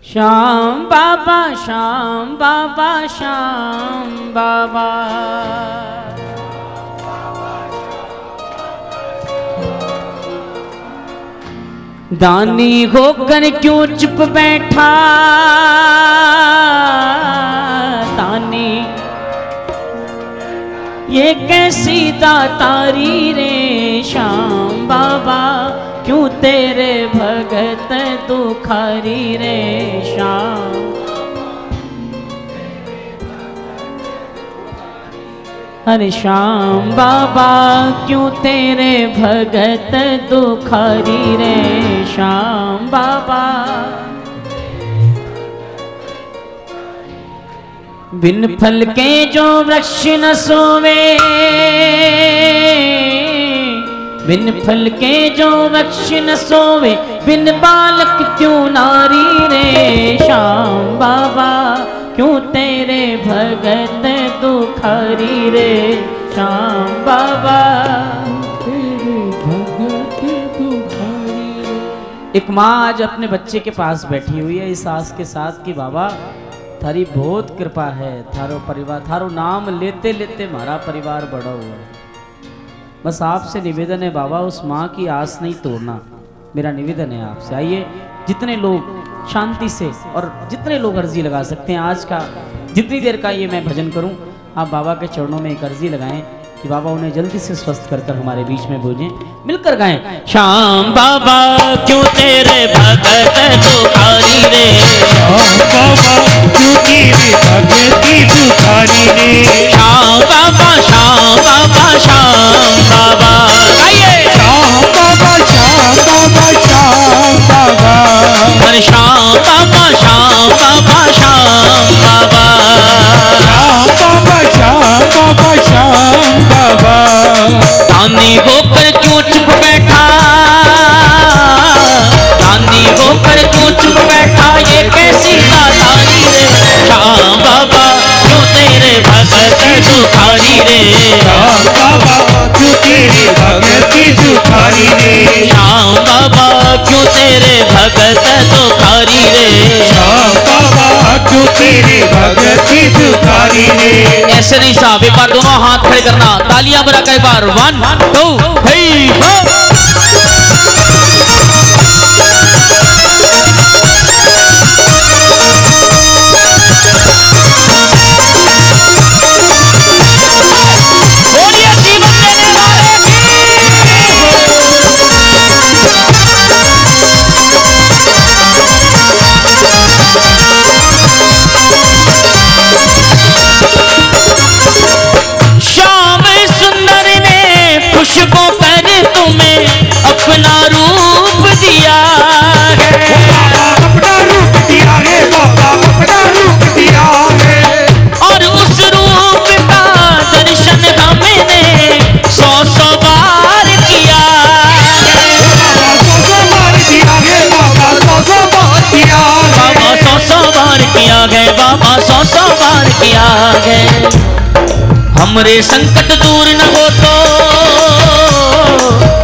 श्याम बाबा श्याम बाबा श्याम बाबा। दानी होकर क्यों चुप बैठा दानी, ये कैसी दातारी रे श्याम बाबा, क्यों तेरे भगत दुखारी रे श्याम। अरे श्याम बाबा क्यों तेरे भगत दुखारी रे श्याम बाबा। बिन फल के जो वृक्ष न सोवे, बिन फल के जो वृक्ष न सोवे, बिन बालक क्यों नारी रे श्याम बाबा, क्यों तेरे भगत दुखारी रे श्याम बाबा। तेरे भगत दुखारी रे। एक माँ आज अपने बच्चे के पास बैठी हुई है इस आस के साथ कि बाबा थारी बहुत कृपा है, थारो परिवार, थारो नाम लेते लेते हमारा परिवार बड़ा हुआ है। बस आपसे निवेदन है बाबा, उस माँ की आस नहीं तोड़ना, मेरा निवेदन है आपसे। आइए जितने लोग शांति से और जितने लोग अर्जी लगा सकते हैं, आज का जितनी देर का ये मैं भजन करूं, आप बाबा के चरणों में एक अर्जी लगाएं कि बाबा उन्हें जल्दी से स्वस्थ कर कर हमारे बीच में भेजें। मिलकर गाएं। श्याम बाबा क्यों तेरे भगत दुखारी रे, श्याम बाबा क्यों तेरे भगत दुखारी रे। श्याम बाबा श्याम बाबा श्याम बाबा। आइए श्याम बाबा श्याम बाबा श्याम बाबा। अरे श्याम बाबा श्याम बाबा श्याम बाबा। श्याम बाबा श्याम बाबा श्याम बाबा। दानी होकर क्यों चुप बैठा, दानी होकर क्यों चुप बैठा, ये कैसी दातारी रे श्याम बाबा, क्यों तेरे भगत दुखारी रे। श्याम बाबा क्यों तेरे भगत दुखारी रे। श्याम बाबा क्यों तेरे भगत दुखारी रे। श्याम बाबा क्यों तेरे भगत दुखारी रे। ऐसे नहीं साहब, एक बार दोनों हाथ खड़े करना, तालियां बजा कर एक बार 1 2 3 बोलिए जीवन देने वाले की। श्याम सुंदर ने खुशबू कर तुम्हें अपना रूप दिया है। अपना रूप दिया है बाबा, अपना रूप दिया है। और उस रूप का दर्शन हमने 100 बार किया। 100 बार दिया है बाबा, 100 बार दिया है। बाबा 100 बार किया गए, बाबा 100 बार किया गए। हमरे संकट दूर न हो तो,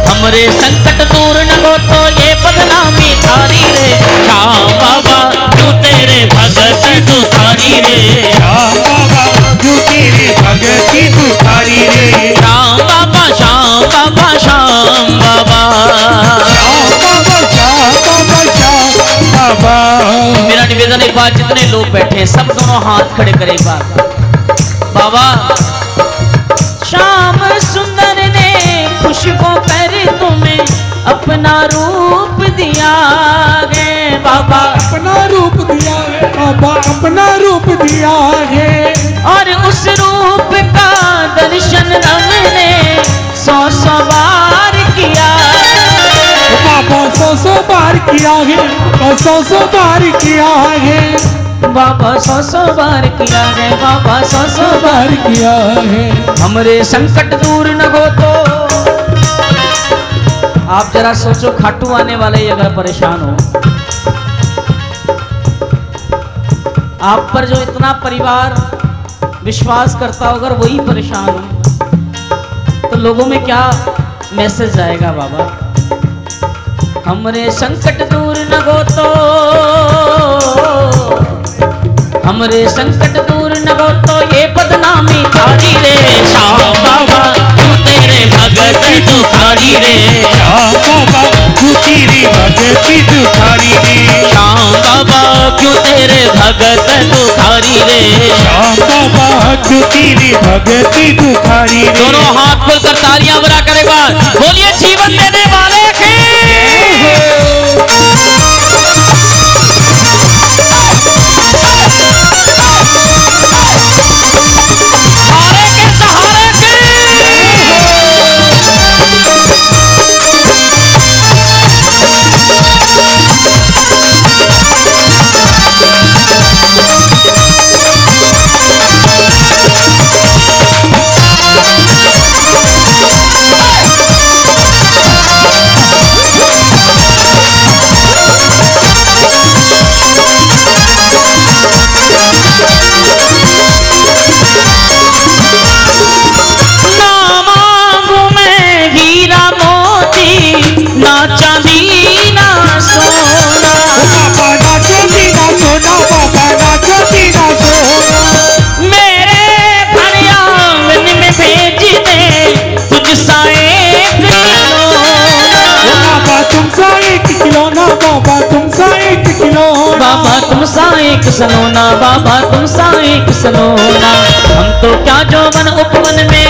हमरे संकट दूर न हो तो, ये बदनामी थारी रे श्याम बाबा, क्यों तेरे भगत दुखारी रे। श्याम बाबा क्यों तेरे भगत दुखारी रे। श्याम बाबा श्याम बाबा श्याम बाबा। श्याम बाबा श्याम बाबा श्याम बाबा। मेरा निवेदन एक बार जितने लोग बैठे हैं सब दोनों हाथ खड़े करें एक बार। बाबा श्याम सुंदर ने खुशबू कर तुम्हें अपना रूप दिया है बाबा। अपना रूप दिया है बाबा, अपना रूप दिया है। और उस रूप का दर्शन हमने 100 बार किया। बाबा 100 बार किया है, 100 बार किया है। बाबा 100 बार किया है, बाबा 100 बार किया है। हमरे संकट दूर न हो तो। आप जरा सोचो, खाटू आने वाले अगर परेशान हो, आप पर जो इतना परिवार विश्वास करता हो, अगर वही परेशान हो तो लोगों में क्या मैसेज जाएगा बाबा। हमरे संकट दूर न हो तो हमरे संकट दूर न हो तो ये बदनामी थारी रे श्याम बाबा तू तेरे भगत दुखारी रे श्याम बाबा तू तेरी भगती दुखारी रे श्याम बाबा क्यों तेरे भगत दुखारी रे श्याम बाबा तू तेरी भगती दुखारी रे। दोनों हाथ खोलकर तालियां बजा कर एक बार बोलिए जीवन देने वाले के बाबा तुम सा एक सलोना बाबा तुम सा एक सलोना हम तो क्या जोवन उपवन में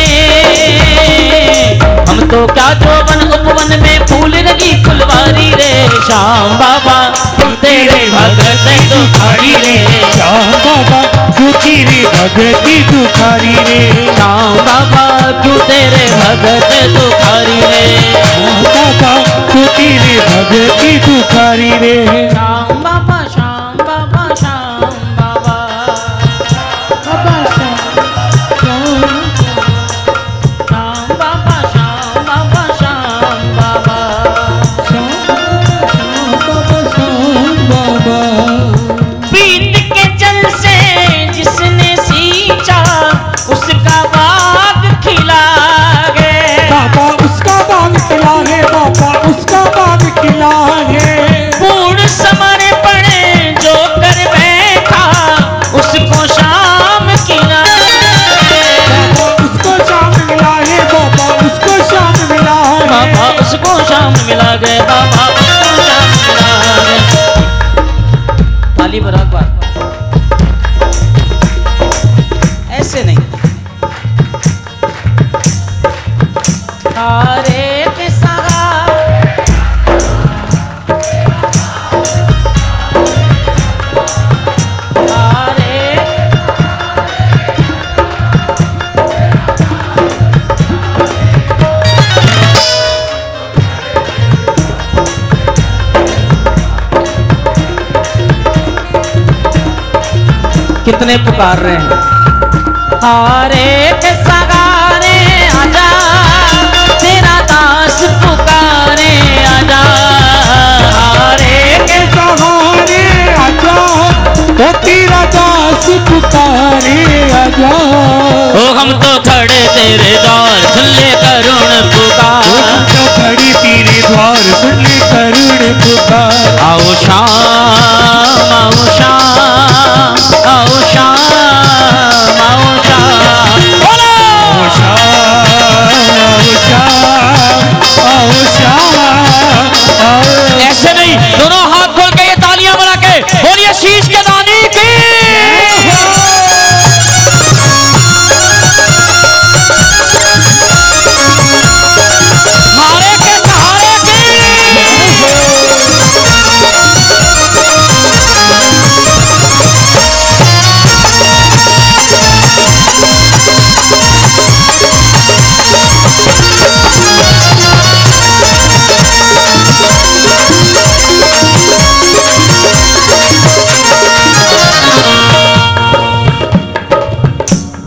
हम तो क्या जोवन उपवन में फूल लगी फुलवारी रे श्याम बाबा तुम तेरे भगत दुखारी रे श्याम बाबा तू तेरी भगती दुखारी रे श्याम बाबा क्यों तेरे भगत दुखारी रे श्याम बाबा तू तेरी भगती दुखारी रे श्याम बाबा श्याम बाबा श्याम बाबा बाबा श्याम बाबा श्याम बाबा श्याम बाबा बीत के जल से जिसने सींचा उसका बाग खिला है बाबा उसका बाग खिला है बाबा उसका बाग खिला है बूढ़ समर पड़े जो कर बैठा उसको शाम खिला उसको शाम मिला है बाबा उसको शाम मिला है बाबा उसको शाम मिला गए बाबा उसको शाम मिला गए ताली बराबर बार ऐसे नहीं अरे किसा कितने पुकार रहे हैं हारे के सगारे आजा तेरा दास पुकारे आजा हारे के सहारे आजा तो तेरा दास पुकारे आजा ओ हम तो खड़े तेरे द्वार सुन ले करुण पुकार हम तो खड़ी तेरे द्वार सुन ले करुण पुकार आओ शाम आओ शाम आओ शाम आओ शाम बोलो आओ शाम ऐसे नहीं दोनों हाथ खोल के ये तालियां बना के बोलिए शीश के दानी की हारे के सहारे की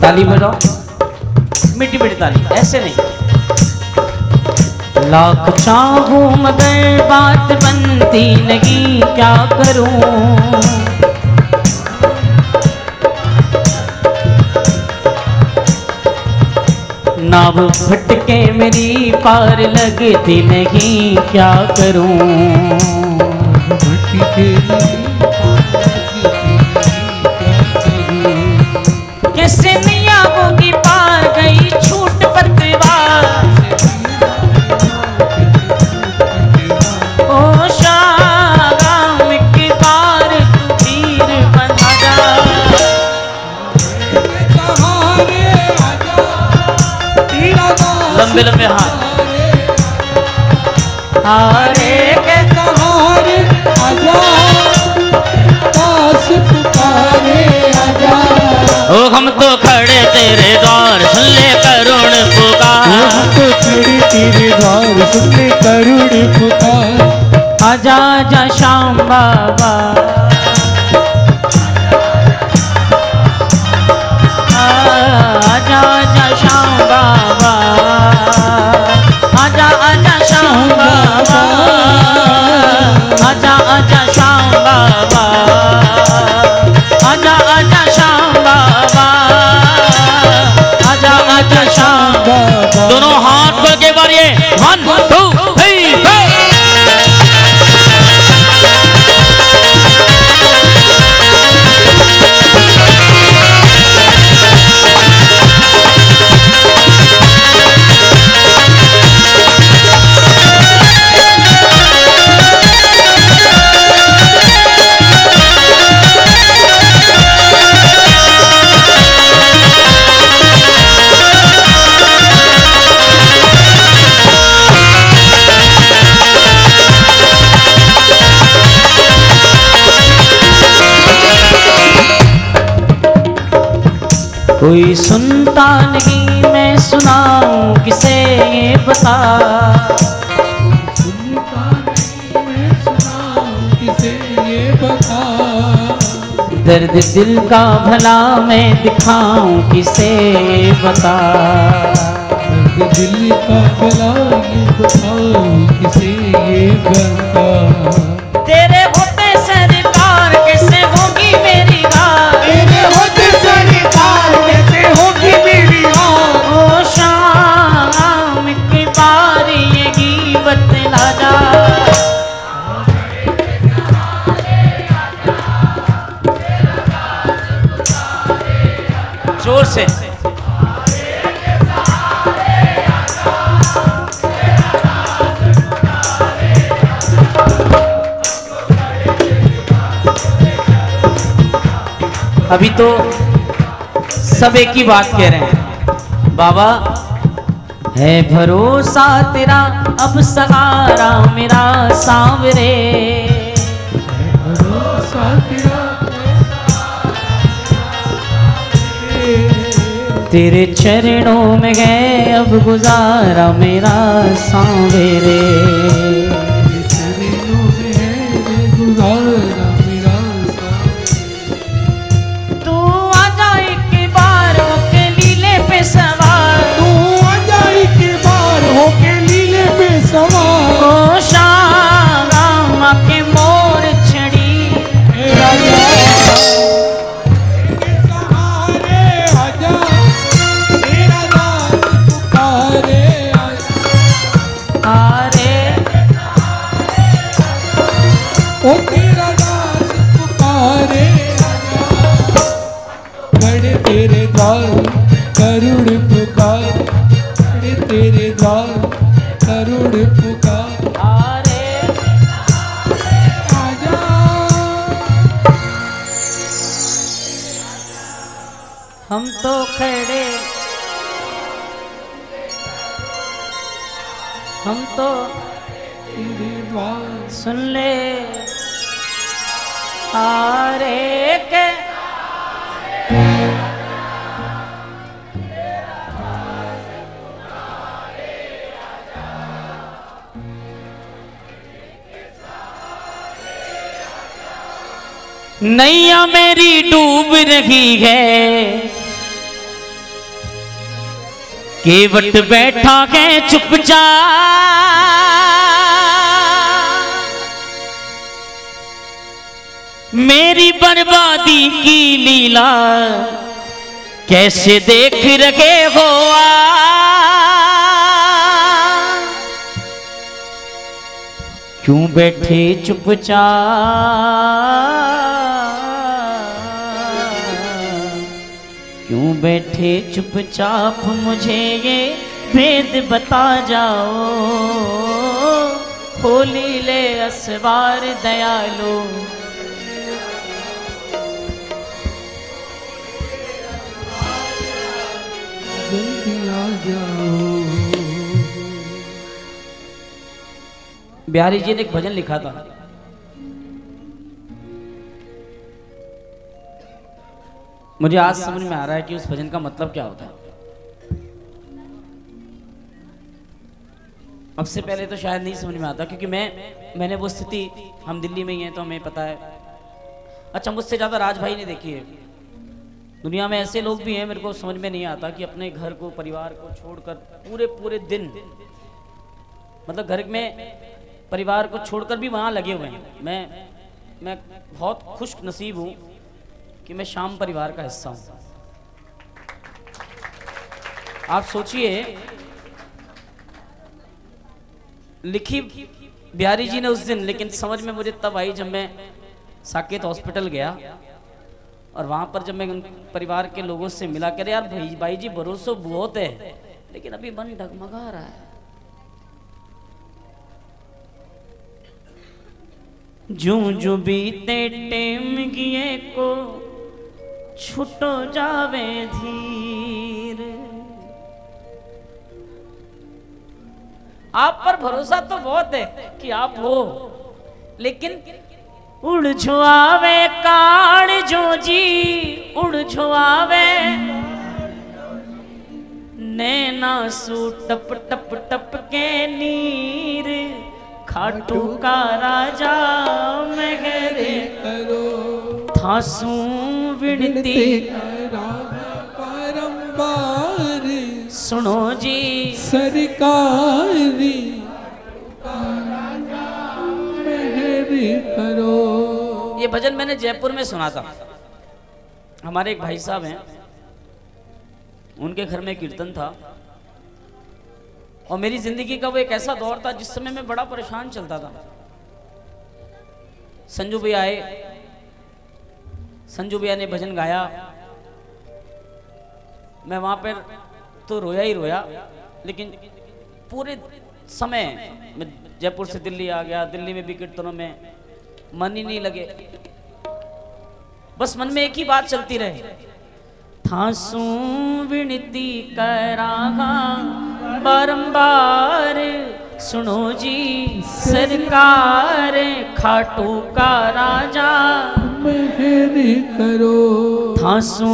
ताली बजाओ मिट्टी मिट्टी ताली ऐसे नहीं लाख चाहूं मगर बात बनती नहीं क्या करूं नाव फटके मेरी पार लगती नहीं क्या करूं लंबे लंबे हाथ। हारे के सहारे आजा, पास पुकारे आजा। ओ हम तो खड़े तेरे द्वार, सुन ले करुण पुकार। हम तो खड़े तेरे द्वार, सुन ले करुण पुकार। आजा आजा श्याम बाबा, आजा आजा श्याम बाबा, आजा आजा श्याम बाबा, आजा आजा श्याम बाबा, आजा आजा श्याम बाबा, आजा आजा श्याम बाबा। दोनों हाथ खोल के बारिए 1 2 3 4। कोई सुनता नहीं, मैं सुनाऊं किसे ये बता। सुनता नहीं, मैं सुनाऊं किसे ये बता। दर्द दिल का भला मैं दिखाऊं किसे बता। दर्द दिल का भला ये बताऊं किसे ये बता। तेरे होते सरकार कैसे होगी मेरी बात, तेरे होते सरकार कैसे होगी मेरी बात। ओ शाम की बारी ये गीबत ला जा। जोर से अभी तो सब एक ही बात कह रहे हैं, बाबा है भरोसा तेरा अब सहारा मेरा सांवरे। भरोसा तेरा तेरे चरणों में है अब गुजारा मेरा सांवरे। चरणों में है गुजारा मेरा तू आजा एक बार होके लीले पे सवार। तू आजा एक बार होके लीले पे सवार। ओ शाम के मोर छड़ी राजा के सहारे आजा, तेरा दास पुकारे आरे। ओ तेरा दास पुकारे आजा। खड़े तेरे द्वार करुण पुकार, खड़े तेरे द्वार करुण पुकार। आरे आजा हम तो खड़े, हम तो तेरे द्वार। सुन ले आरे के। नैया मेरी डूब रही है, केवट बैठा है चुपचाप। मेरी बर्बादी की लीला कैसे देख रहे हो क्यों बैठे चुपचाप, क्यों बैठे चुपचाप, मुझे ये भेद बता जाओ। होली ले असवार दयालु, जल्दी आ जाओ। बिहारी जी ने एक भजन लिखा था, मुझे आज समझ में आ रहा है कि उस भजन का मतलब क्या होता है। अब से पहले तो शायद नहीं समझ में आता, क्योंकि मैंने वो स्थिति, हम दिल्ली में ही हैं तो हमें पता है। अच्छा, मुझसे ज़्यादा राज भाई ने देखी है। दुनिया में ऐसे लोग भी हैं, मेरे को समझ में नहीं आता कि अपने घर को, परिवार को छोड़कर पूरे दिन, मतलब घर में परिवार को छोड़कर भी वहाँ लगे हुए हैं। मैं बहुत खुश नसीब हूँ कि मैं शाम परिवार का हिस्सा हूँ। आप सोचिए, लिखी बिहारी जी ने उस दिन, लेकिन समझ में मुझे तब आई जब मैं साकेत हॉस्पिटल गया और वहां पर जब मैं उन परिवार के लोगों से मिला, कह रहे यार भाई जी भरोसा बहुत है, लेकिन अभी मन डगमगा रहा है। जूं जूं बीते टेम गिए को छुटो जावे धीर। आप पर भरोसा तो बहुत है कि आप हो, लेकिन उड़ छुआवे कान जो जी, उड़ छुआवे नैना सू टप टप टप के नीर। खाटू का राजा मेहरे करो, थासू विनती बारंबार। सुनो जी सरकारी करो। ये भजन मैंने जयपुर में सुना था। हमारे एक भाई साहब हैं, उनके घर में कीर्तन था और मेरी जिंदगी का वो एक ऐसा दौर था जिस समय मैं बड़ा परेशान चलता था। संजू भैया आए, संजू भैया ने भजन गाया, मैं वहां पर तो रोया ही रोया, लेकिन पूरे समय मैं जयपुर से दिल्ली आ गया, दिल्ली में भी कीर्तनों में मन ही नहीं लगे, बस मन में एक ही बात चलती रहे, थासू विनती करागा बारंबार। सुनो जी सरकार, खाटू का राजा मेहर करो। थासू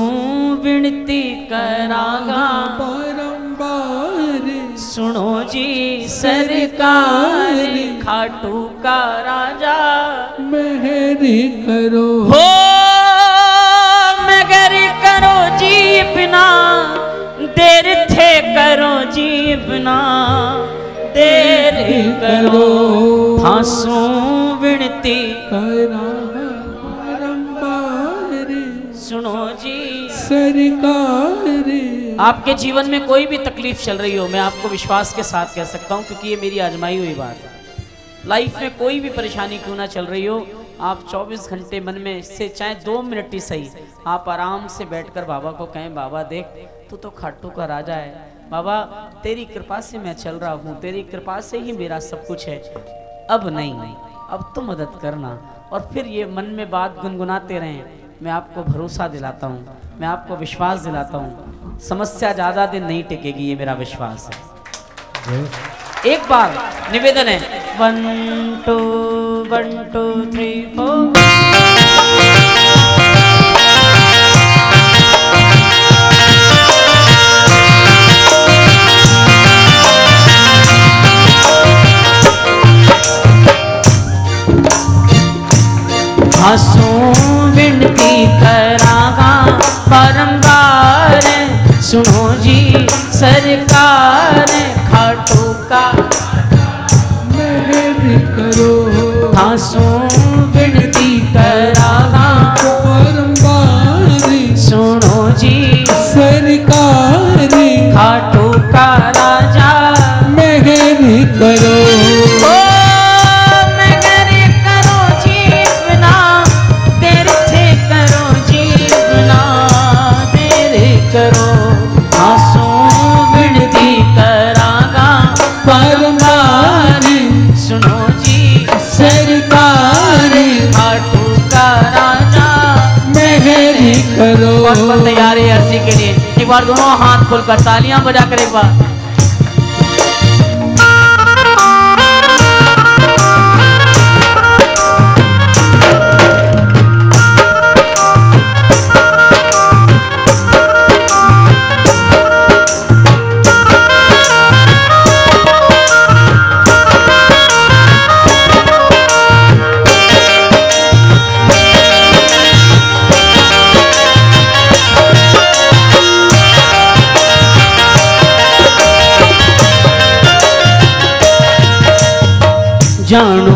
विनती करागा बारंबार। सुनो जी सरकार, खाटू का राजा मेहर करो। हो मगर करो जी बिना देर थे, करो जी बिना देर करो। थासू विनती सुनो जी सरकार। आपके जीवन में कोई भी तकलीफ चल रही हो, मैं आपको विश्वास के साथ कह सकता हूं, क्योंकि ये मेरी आजमाई हुई बात है। लाइफ में कोई भी परेशानी क्यों ना चल रही हो, आप 24 घंटे मन में से चाहे 2 मिनट ही सही, आप आराम से बैठकर बाबा को कहें, बाबा देख तू तो खाटू का राजा है, बाबा तेरी कृपा से मैं चल रहा हूँ, तेरी कृपा से ही मेरा सब कुछ है, अब नहीं, अब तो मदद करना। और फिर ये मन में बात गुनगुनाते रहें। मैं आपको भरोसा दिलाता हूँ, मैं आपको विश्वास दिलाता हूँ, समस्या ज़्यादा दिन नहीं टिकेगी, ये मेरा विश्वास है। एक बार निवेदन है, 1 2 1 2 3 4। थासू विनती करागा बारंबार। सुनो जी सरकार, खाटू का मेहर करो। थासू विनती करागा बारंबार। सुनो जी सरकार, खाटू का राजा मेहर करो। सुनो जी सरकार, खाटू का राजा मेहर करो। बहुत तैयार है अर्जी के लिए। एक बार दोनों हाथ खोलकर तालियां बजा कर एक बार।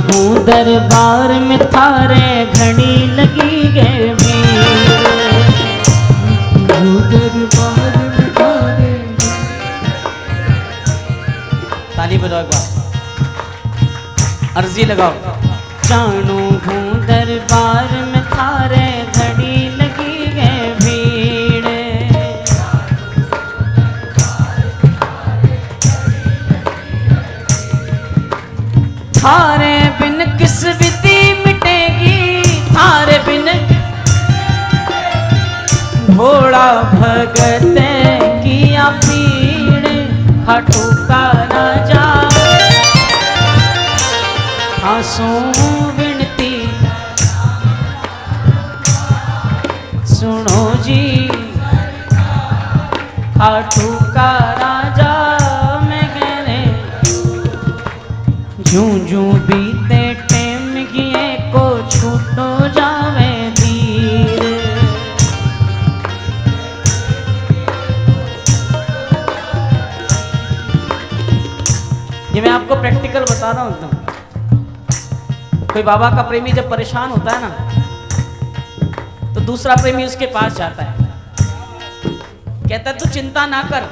हूँ दरबार में थारे घड़ी लगी गए भीड़। दरबार में थारे। ताली बजाओ एक बार, अर्जी लगाओ। जानू हूँ दरबार में थारे घड़ी लगी गए भीड़। थारे बिन किस विधि मिटेगी, थारे बिन भोला भगत किया पीड़। खाटू का राजा आंसू विनती सुनो जी। खाटू का राजा मैं कहने जूं जूं बीते टेम गिए को छूटो जावे धीर। ये मैं आपको प्रैक्टिकल बता रहा हूं एकदम। कोई बाबा का प्रेमी जब परेशान होता है ना, तो दूसरा प्रेमी उसके पास जाता है, कहता है तू चिंता ना कर,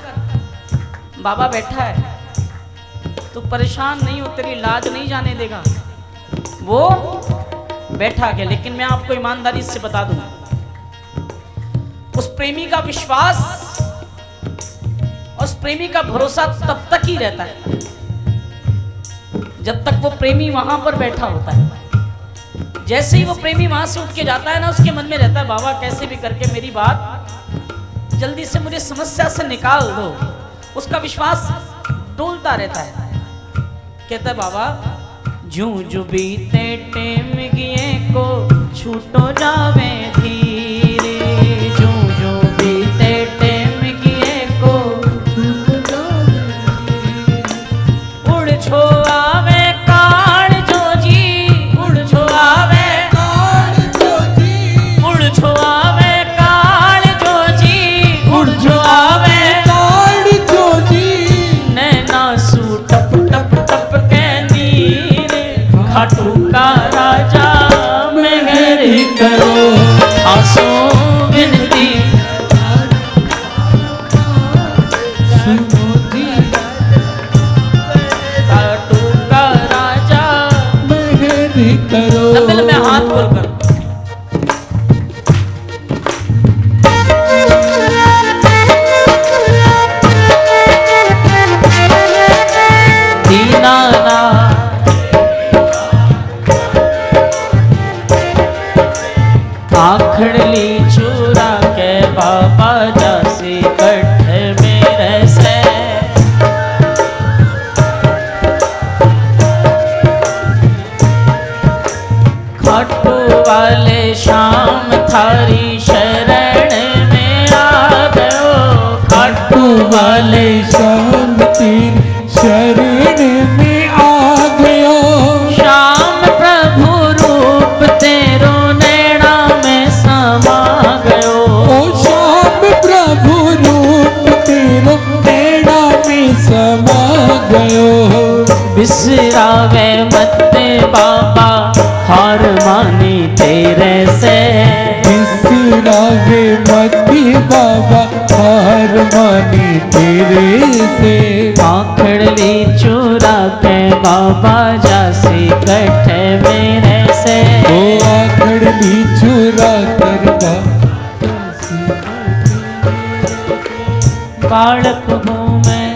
बाबा बैठा है, तू परेशान नहीं हो, तेरी लाज नहीं जाने देगा। वो बैठा गया, लेकिन मैं आपको ईमानदारी से बता दूं, उस प्रेमी का विश्वास, उस प्रेमी का भरोसा तब तक ही रहता है जब तक वो प्रेमी वहां पर बैठा होता है। जैसे ही वो प्रेमी वहां से उठ के जाता है ना, उसके मन में रहता है बाबा कैसे भी करके मेरी बात जल्दी से मुझे समस्या से निकाल दो। उसका विश्वास डोलता रहता है। कहता है बाबा जूं जूं बीते टेम गिए को छूटो जावे धीरे। जूं जूं बीते टेम गिए को छूटो जावे। उड़ छो आवे काल जो जी, उड़ छो आवे काल जो जी, उड़ छो आवे काल जो जी, उड़ छो आवे काल जो जी। नैना सू टप टप टप के नीर, खाटू का राजा मेहर करो आंसू विनती सुनो जी। खाटू का राजा मेहर करो। लंबे लंबे हाथ खोलकर दीनानाथ आखड़ली चूरा के बाबा जासी कठ मेरे से। खाटू वाले शाम थारी शरण में आ गयो। खाटू वाले शाम तीन शरण में आ गयो। शाम प्रभु रूप तेरो नैना में समा गयो। ओ शाम प्रभु रूप तेरो नैना में समा गयो। बिसरावे मत बाबा हार मानी तेरे से। बिसरावे मत बाबा हार मानी तेरे से। आखड़ली चूरा के बाबा जासी कठ मेरे से। ओ आखड़ली चूरा कर बालक हूँ मैं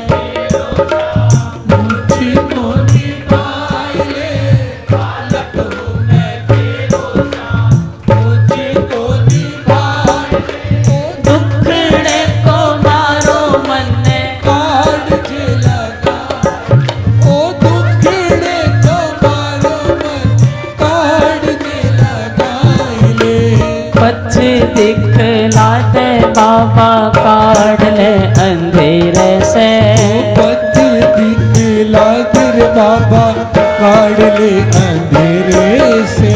दिखला दे बाबा काढ़ ले अंधेरे से। पथ दिखला दे बाबा काढ़ ले अंधेरे से।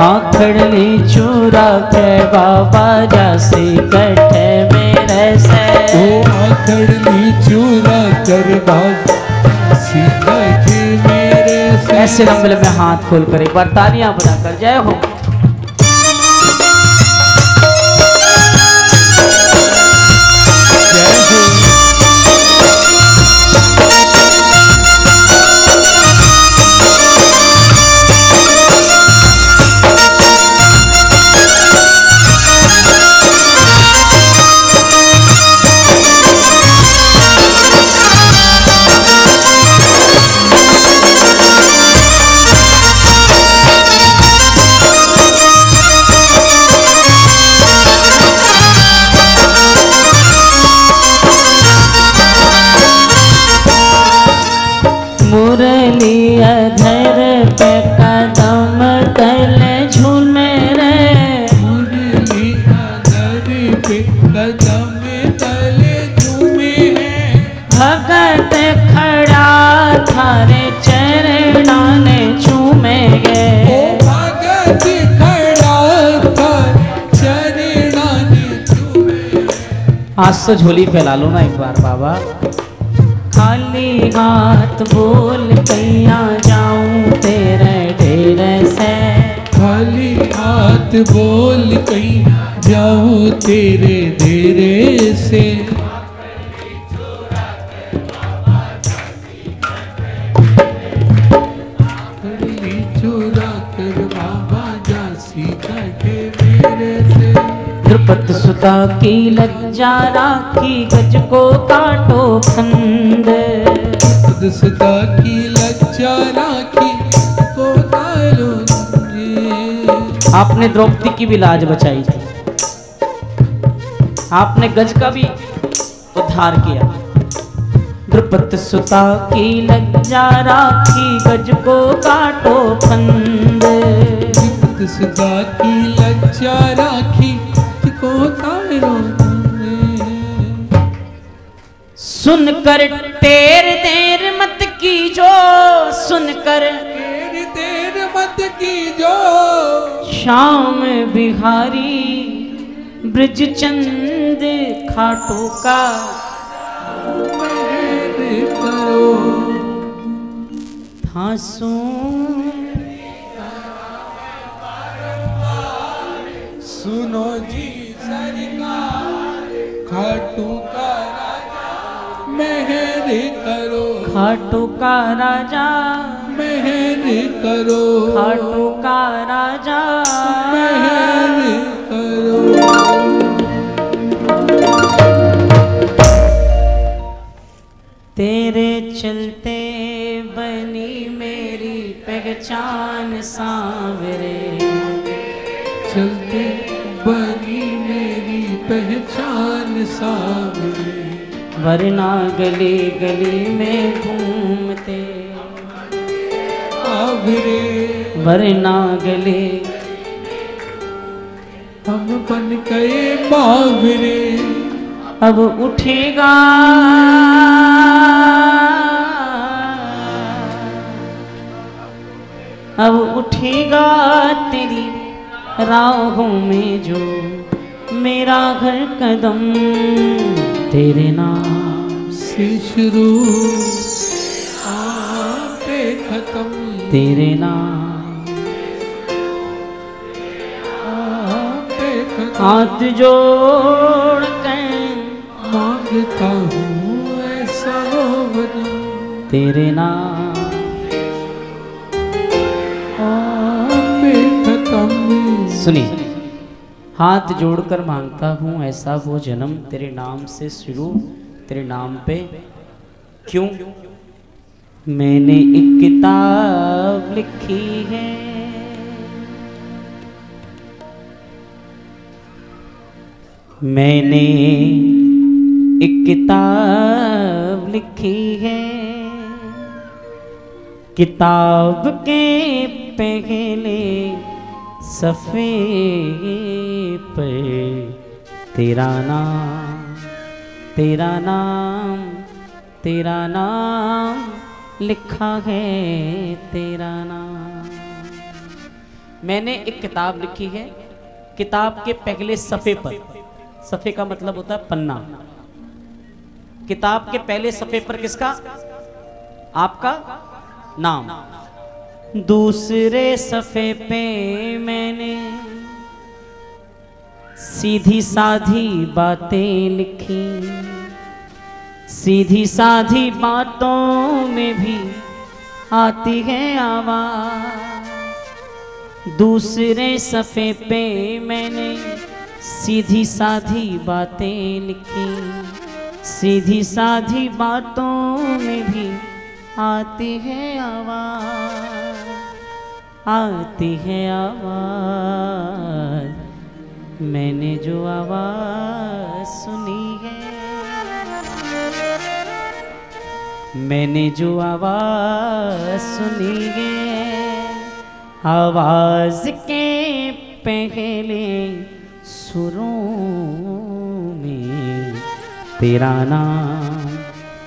आखड़ली चूरा के बाबा जासी कठ मेरे से। ओ आखड़ली चूरा कर बाबा जासी कठ मेरे से। ऐसे लंबे लंबे हाथ खोल कर एक बार तालियां बजाकर जय हो। मुरली अधर पे कदम तले झूमे रे, मुरली अधर पे कदम तले झूमे हैं। भगत खड़ा थारे चरणाने झूमे गे। भगत खड़ा था चरणाने झूमे। आज तो झोली फैला लो ना एक बार बाबा। खाली हाथ बोल कैया जाऊं तेरे डेरे से, खाली हाथ बोल कहीं जाऊं तेरे डेरे से। करली चुरा कर बाबा जासी काटे मेरे से। द्रुपद सुता की लज्जा राखी गज को काटो फंद। द्रुपद सुता की लज्जा राखी को काटो फंद। आपने द्रौपदी की भी लाज बचाई थी, आपने गज का भी उद्धार किया। द्रुपद सुता की लज्जा राखी गज को काटो फंद। द्रुपद सुता की लज्जा राखी सुनकर टेर देर मत कीजो, सुनकर टेर देर मत कीजो। श्याम बिहारी ब्रज चंद खाटू का करो। थासू सुनो जी सरकार, खाटू का राजा मेहर करो। खाटू का राजा मेहर करो। खाटू का राजा मेहर करो। तेरे चलते बनी मेरी पहचान सांवरे, चलते बनी मेरी पहचान सांवरे। वरना गली गली में घूमते आवरे। वरना गली हम बन गए बावरे। अब उठेगा अब उठेगा तेरी राहों में जो मेरा घर कदम तेरे नाम से शुरू आपे खत्म। तेरे नाम आपे खत्म। हाथ जोड़ कर मांगता हूँ ऐसा हो वरना। तेरे नाम आपे खत्म। सुनिए, हाथ जोड़कर मांगता हूँ ऐसा वो जन्म तेरे नाम से शुरू तेरे नाम पे। क्यों? मैंने एक किताब लिखी है, मैंने एक किताब लिखी है। किताब के पहले सफ़े पर तेरा नाम तेरा नाम तेरा नाम लिखा है, तेरा नाम। मैंने एक किताब लिखी है, किताब के पहले सफ़े पर, सफ़े का मतलब होता है पन्ना, किताब के पहले सफ़े पर किसका? आपका नाम। दूसरे सफ़े पे मैंने सीधी साधी बातें लिखी, सीधी साधी बातों में भी आती है आवाज़। दूसरे सफ़े पे मैंने सीधी साधी बातें लिखी, सीधी साधी बातों में भी आती है आवाज़, आती है आवाज़। मैंने जो आवाज़ सुनी है, मैंने जो आवाज़ सुनी है, आवाज़ के पहले सुरों में तेरा नाम,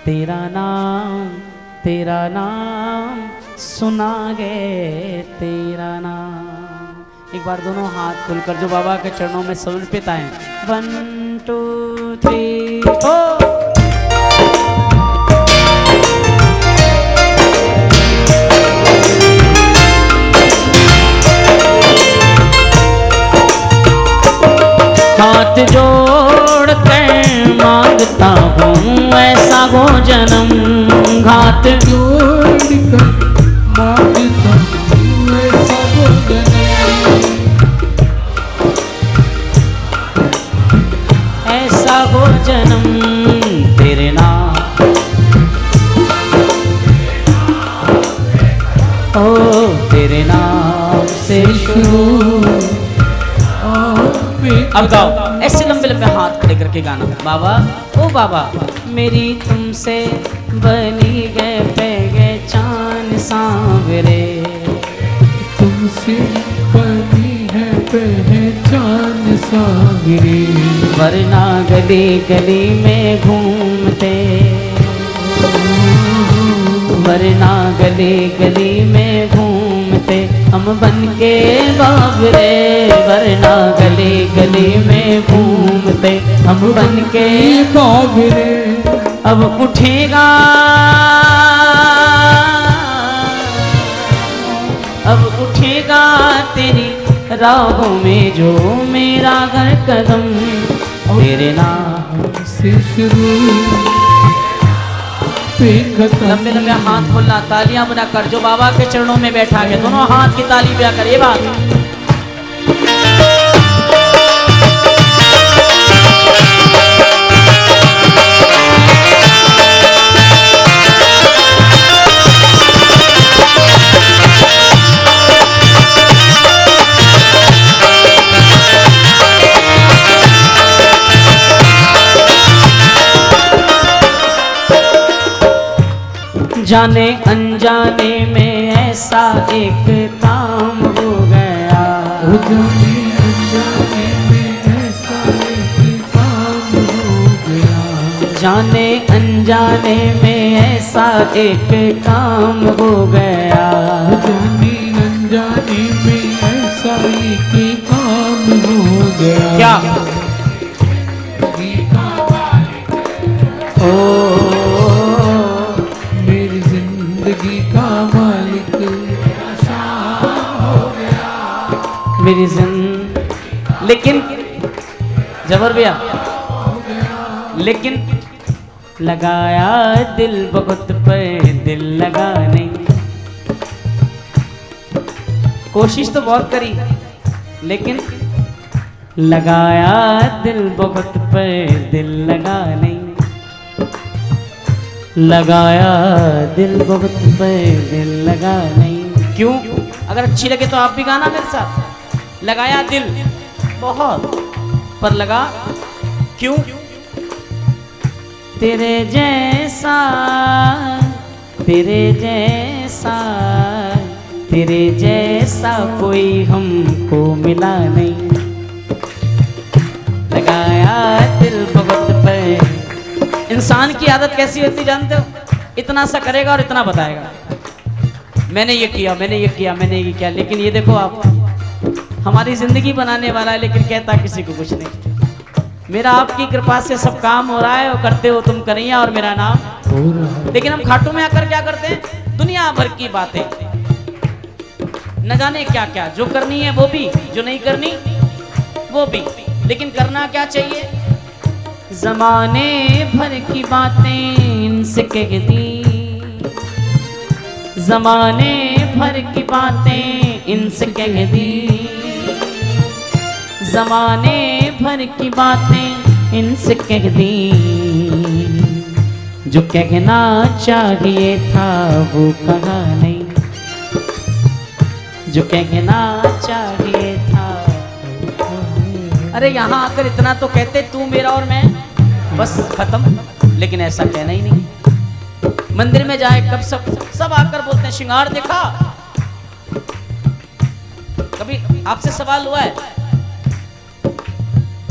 तेरा नाम, तेरा नाम सुना है, तेरा नाम। एक बार दोनों हाथ खुलकर जो बाबा के चरणों में समर्पित आए। 1 2 3 4। हाथ जोड़ कर मांगता हूँ ऐसा हो जन्म, हाथ जोड़ कर मांगता हूँ ऐसा हो जन्म, ऐसा हो जन्म तेरे नाम, ओ तेरे नाम से शुरू। अब गाओ ऐसे लंबे लंबे हाथ खड़े करके गाना। बाबा ओ बाबा मेरी तुमसे बनी गए पहचान सांवरे, तुमसे बनी है पहचान सांवरे, वरना गली गली में घूमते, वरना गली गली में घूमते हम बन के बाबरे, वरना गली गली में घूमते हम बन के बाबरे। अब उठेगा, अब उठेगा तेरी राहों में जो मेरा घर कदम, तेरे नाम से शुरू। लंबे लंबे हाथ खोलना, तालियां बनाकर जो बाबा के चरणों में बैठा है दोनों हाथ की ताली बजा कर ये बात। जाने अनजाने में ऐसा एक काम हो गया, जाने अनजाने में ऐसा एक काम हो गया, जाने अनजाने में ऐसा एक काम हो गया, जाने अनजाने में ऐसा एक काम हो गया। क्या ओ मेरी लेकिन जबर भैया, लेकिन लगाया दिल बहुत पर दिल लगा नहीं, कोशिश तो बहुत करी लेकिन लगाया दिल बहुत पर दिल लगा नहीं, लगाया दिल बहुत पर दिल लगा नहीं। क्यों? अगर अच्छी लगे तो आप भी गाना मेरे साथ। लगाया दिल बहुत पर लगा क्यों? तेरे जैसा, तेरे जैसा, तेरे जैसा कोई हमको मिला नहीं, लगाया दिल बहुत पे। इंसान की आदत कैसी होती जानते हो? इतना सा करेगा और इतना बताएगा, मैंने ये किया, मैंने ये किया, मैंने ये किया। लेकिन ये देखो आप, हमारी जिंदगी बनाने वाला है लेकिन कहता किसी को कुछ नहीं। मेरा आपकी कृपा से सब काम हो रहा है और करते हो तुम कन्हैया और मेरा नाम हो रहा है। लेकिन हम खाटू में आकर क्या करते हैं? दुनिया भर की बातें। न जाने क्या क्या, जो करनी है वो भी, जो नहीं करनी वो भी, लेकिन करना क्या चाहिए? जमाने भर की बातें इनसे कह दी, जमाने भर की बातें इनसे कह दी, जमाने भर की बातें इनसे कह दी, जो कहना चाहिए था वो कहा नहीं, जो कहना चाहिए था। अरे यहाँ आकर इतना तो कहते, तू मेरा और मैं, बस खत्म, लेकिन ऐसा कहना ही नहीं। मंदिर में जाए कब सब आकर बोलते हैं श्रृंगार देखा। कभी आपसे सवाल हुआ है,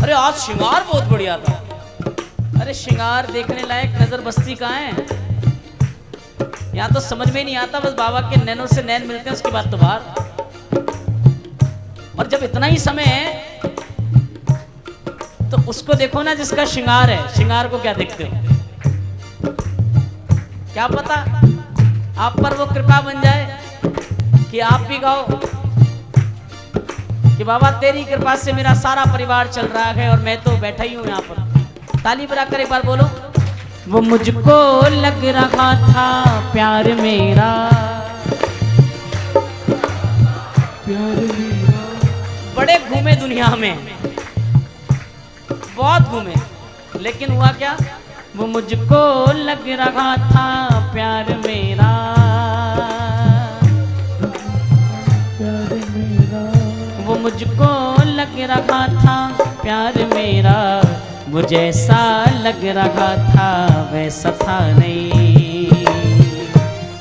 अरे आज श्रृंगार बहुत बढ़िया था। अरे श्रृंगार देखने लायक नजर बस्ती कहाँ है? यहाँ तो समझ में नहीं आता, बस बाबा के नैनों से नैन मिलते हैं, उसकी बात तो बाहर। और जब इतना ही समय है तो उसको देखो ना जिसका श्रृंगार है। श्रृंगार को क्या देखते हो? क्या पता आप पर वो कृपा बन जाए कि आप भी गाओ कि बाबा तेरी कृपा से मेरा सारा परिवार चल रहा है और मैं तो बैठा ही हूं यहाँ पर। ताली बजाकर एक बार बोलो। वो मुझको लग रहा था प्यार मेरा, प्यार मेरा। बड़े घूमे दुनिया में, बहुत घूमे, लेकिन हुआ क्या? वो मुझको लग रहा था प्यार मेरा, प्यार मेरा। वो मुझको लग रहा था प्यार मेरा, वो जैसा लग रहा था वैसा था नहीं,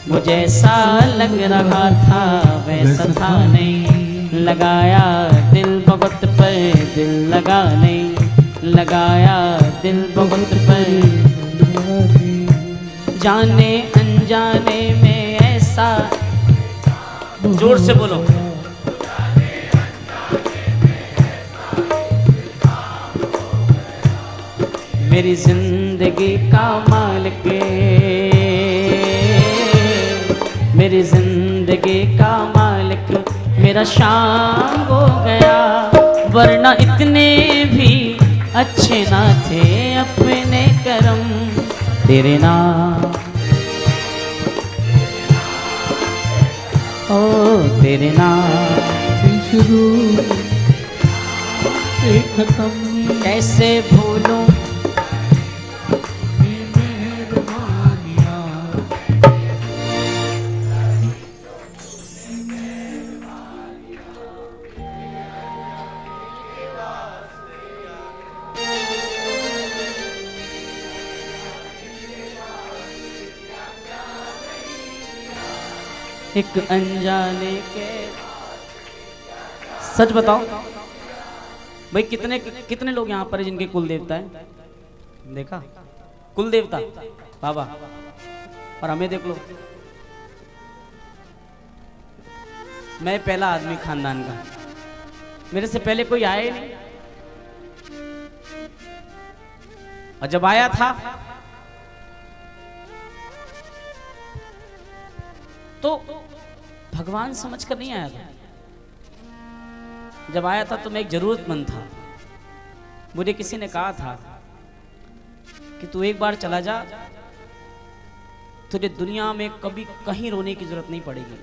वो जैसा लग रहा था वैसा था नहीं। लगाया दिल बहुत पर दिल लगा नहीं, लगाया दिल बहुत पर, जाने अनजाने में ऐसा। जोर से बोलो। मेरी जिंदगी का मालिक, मेरी जिंदगी का मालिक मेरा शाम हो गया, वरना इतने भी अच्छे ना थे अपने करम तेरे नाम, ओ तेरे नाम से शुरू से खत्म, कैसे भूलूं एक अनजाने के। सच बताओ भाई, कितने कितने लोग यहाँ पर हैं जिनके कुल देवता है? देखा? कुल देवता बाबा। और हमें देख लो, मैं पहला आदमी खानदान का, मेरे से पहले कोई आया ही नहीं। और जब आया था तो भगवान समझकर नहीं आया था। जब आया था तो मैं एक जरूरतमंद था। मुझे किसी ने कहा था कि तू एक बार चला जा, तुझे दुनिया में कभी कहीं रोने की जरूरत नहीं पड़ेगी।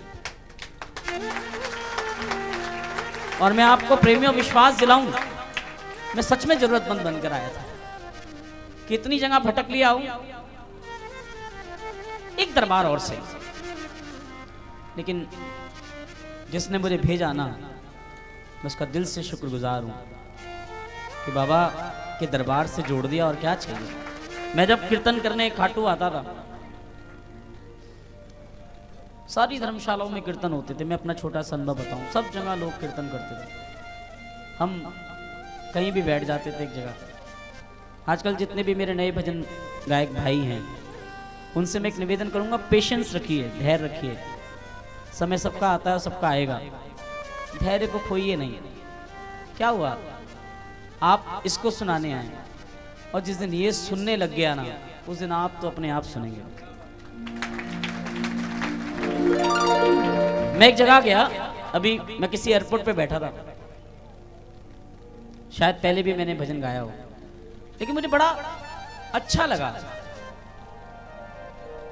और मैं आपको प्रेमियों विश्वास दिलाऊं, मैं सच में जरूरतमंद बनकर आया था। कितनी जगह भटक लिया हूं, एक दरबार और से, लेकिन जिसने मुझे भेजा ना, मैं उसका दिल से शुक्रगुजार हूं कि बाबा के दरबार से जोड़ दिया। और क्या चाहिए? मैं जब कीर्तन करने खाटू आता था, सारी धर्मशालाओं में कीर्तन होते थे। मैं अपना छोटा सा अनुभव बताऊं, सब जगह लोग कीर्तन करते थे, हम कहीं भी बैठ जाते थे एक जगह। आजकल जितने भी मेरे नए भजन गायक भाई हैं, उनसे मैं एक निवेदन करूंगा, पेशेंस रखिए, धैर्य रखिए। समय सबका आता है, सबका आएगा, धैर्य को खोइए नहीं। क्या हुआ? आप इसको सुनाने आए, और जिस दिन ये सुनने लग गया ना, उस दिन आप तो अपने आप सुनेंगे। मैं एक जगह गया, अभी मैं किसी एयरपोर्ट पे बैठा था, शायद पहले भी मैंने भजन गाया हो, लेकिन मुझे बड़ा अच्छा लगा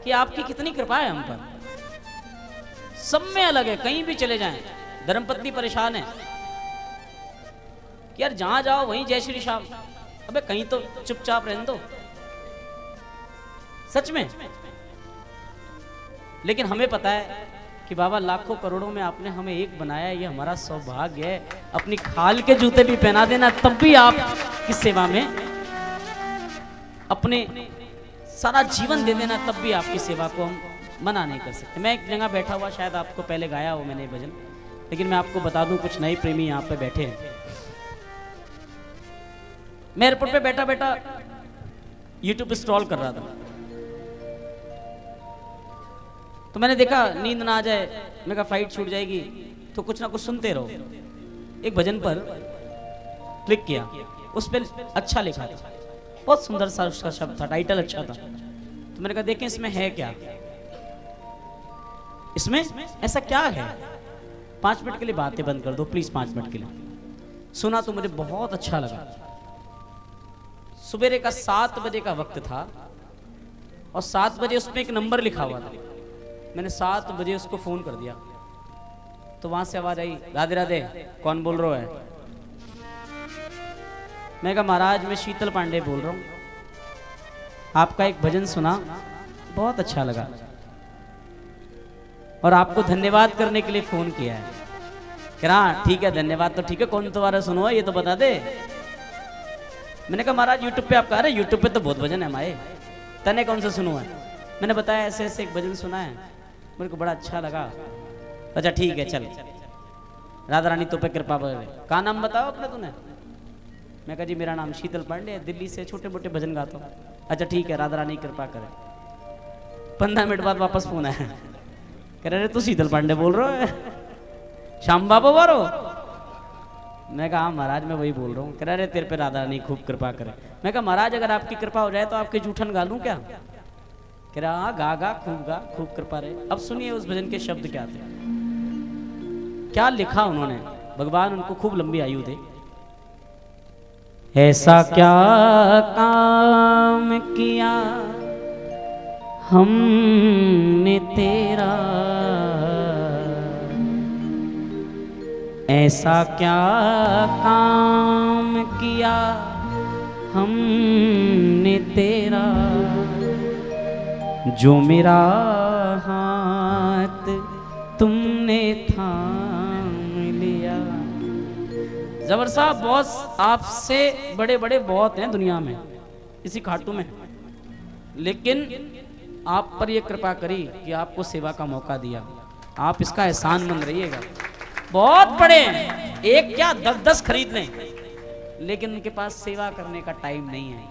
कि आपकी कितनी कृपा है हम पर। सब में अलग है, कहीं भी चले जाएं। धर्मपत्नी परेशान है कि यार जहां जाओ वहीं जय श्री श्याम। अबे कहीं तो चुपचाप रहने दो, सच में। लेकिन हमें पता है कि बाबा लाखों करोड़ों में आपने हमें एक बनाया, ये हमारा सौभाग्य है। अपनी खाल के जूते भी पहना देना तब भी आप की सेवा में, अपने सारा जीवन दे देना तब भी आपकी सेवा को हम मना नहीं कर सकते। मैं एक जगह बैठा हुआ, शायद आपको पहले गाया हो मैंने भजन, लेकिन मैं आपको बता दूं कुछ नए प्रेमी यहाँ पे बैठे हैं। मैं एयरपोर्ट पे बैठा बैठा यूट्यूब स्क्रॉल कर रहा था, तो मैंने देखा नींद ना आ जाए, मैं कहा फ्लाइट छूट जाएगी तो कुछ ना कुछ सुनते रहो। एक भजन पर क्लिक किया, उस पर अच्छा लिखा था, बहुत सुंदर सा उसका शब्द था, टाइटल अच्छा था। तो मैंने कहा देखें इसमें है क्या, इसमें ऐसा क्या है। 5 मिनट के लिए बातें बंद कर दो प्लीज, 5 मिनट के लिए। सुना तो मुझे बहुत अच्छा लगा। सुबह का 7 बजे का वक्त था और 7 बजे उसमें एक नंबर लिखा हुआ था। मैंने 7 बजे उसको फोन कर दिया, तो वहां से आवाज आई, राधे राधे, कौन बोल रहा है। मैं कहा महाराज मैं शीतल पांडे बोल रहा हूँ, आपका एक भजन सुना, बहुत अच्छा लगा और आपको धन्यवाद करने के लिए फोन किया है। कह रहा ठीक है धन्यवाद तो ठीक है, कौन तुम्हारा सुनो है ये तो बता दे। मैंने कहा महाराज यूट्यूब पे आप कह रहे, यूट्यूब पे तो बहुत भजन है हमारे, तने कौन सा सुनो है। मैंने बताया ऐसे ऐसे एक भजन सुना है, मेरे को बड़ा अच्छा लगा। अच्छा ठीक है चल, राधा रानी तो पे कृपा करे। कहा नाम बताओ अपने तूने। मैं कहा जी मेरा नाम शीतल पांडे है, दिल्ली से छोटे मोटे भजन गाता हूँ। अच्छा ठीक है, राधा रानी कृपा करे। 15 मिनट बाद वापस फोन आया, कह रहे तू शीतल पांडे बोल रहा है, श्याम बाबा बारो। मैं कहा महाराज मैं वही बोल रहा हूँ। कह रहे तेरे पे राधा रानी खूब कृपा करे। मैं कहा महाराज अगर आपकी कृपा हो जाए तो आपके जूठन गा लूं क्या। कह रहा हाँ गा गा, खूब कृपा रहे। अब सुनिए उस भजन के शब्द क्या थे, क्या लिखा उन्होंने, भगवान उनको खूब लंबी आयु दे। ऐसा क्या काम किया हमने तेरा, ऐसा क्या काम किया हमने तेरा, जो मेरा हाथ तुमने थाम लिया। जबर साहब बॉस आपसे बड़े बड़े बहुत हैं दुनिया में, इसी खाटू में, लेकिन आप पर यह कृपा करी कि आपको सेवा का मौका दिया। आप इसका एहसानमंद रहिएगा। बहुत बड़े हैं, एक क्या 10-10 खरीद लें, लेकिन उनके पास सेवा करने का टाइम नहीं है।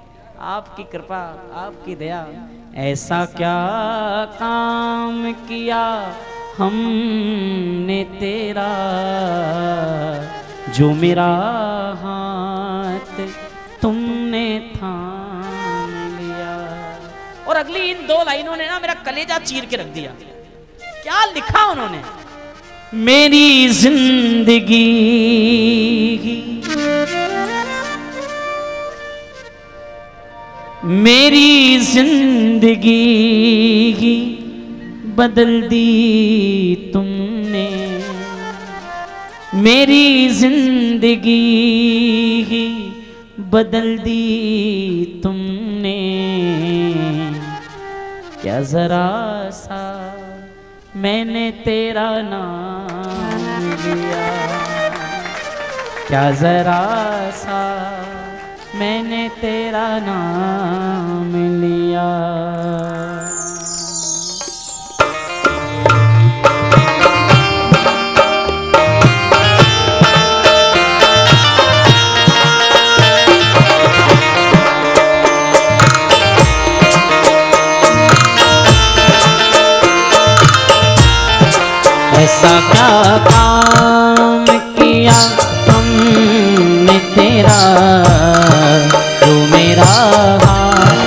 आपकी कृपा, आपकी दया। ऐसा क्या काम किया हमने तेरा, जो मेरा हाथ तुमने थाम लिया। और अगली इन 2 लाइनों ने ना मेरा कलेजा चीर के रख दिया। क्या लिखा उन्होंने, मेरी जिंदगी बदल दी तुमने, मेरी जिंदगी बदल दी तुमने, क्या जरा सा मैंने तेरा नाम लिया, क्या जरा सा मैंने तेरा नाम लिया। ऐसा क्या काम किया हमने तेरा, जो मेरा हाथ।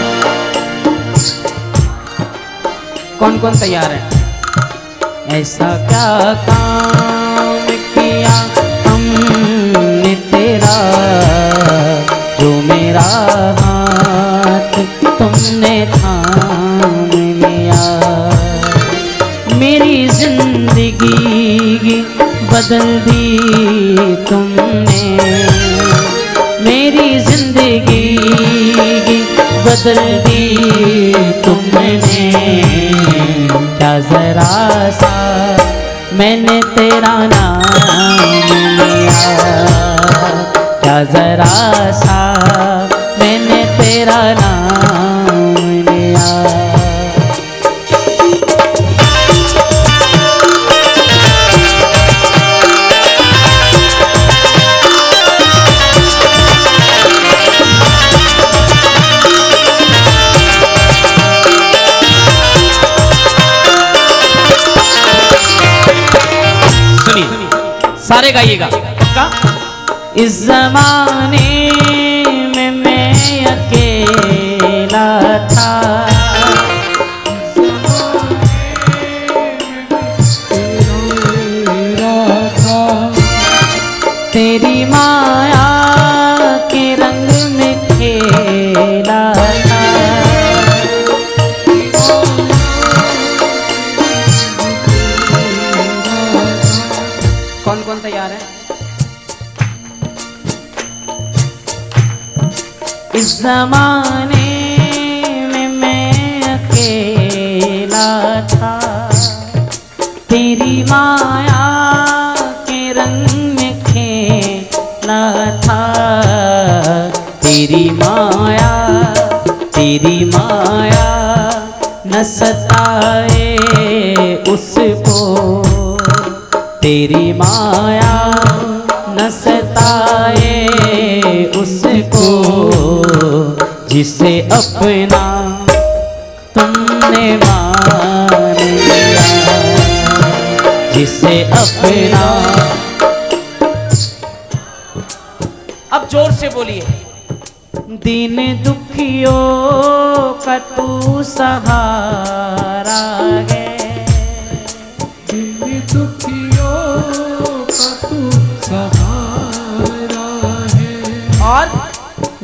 कौन कौन तैयार है। ऐसा क्या काम मेरा हाथ तुमने थाम लिया, मेरी जिंदगी बदल दी तुमने, मेरी जिंदगी बदल दी तुमने। क्या जरा सा मैंने तेरा नाम लिया, क्या जरा सा मैंने तेरा नाम लिया। सारे गाइएगा पक्का। इस जमाने में मैं अकेला था, तेरी माया के रंग में खेला था। कौन कौन तैयार है? इस जमाने में मैं अकेला था, तेरी माया के रंग में खेला था। तेरी माया न सताए उसको, तेरी माया न सताए उसको, जिसे अपना तुमने मान लिया, जिसे अपना। अब जोर से बोलिए। दिन दुखियों का तू सहारा है, दिन दुखियों का तू सहारा है, और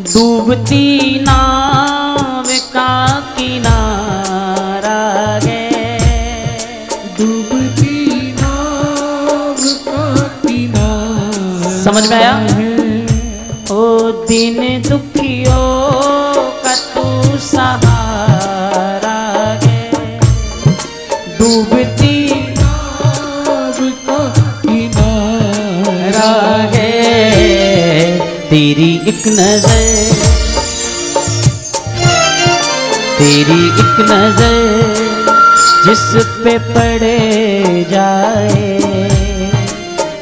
डूबती नाव का किनारा है, डूबती नाव का किनारा। समझ में आया? ओ दिन दुखियों का तू सहारा है, डूबती नाव का किनारा है। तेरी एक नजर, तेरी एक नजर जिस पे पड़े जाए,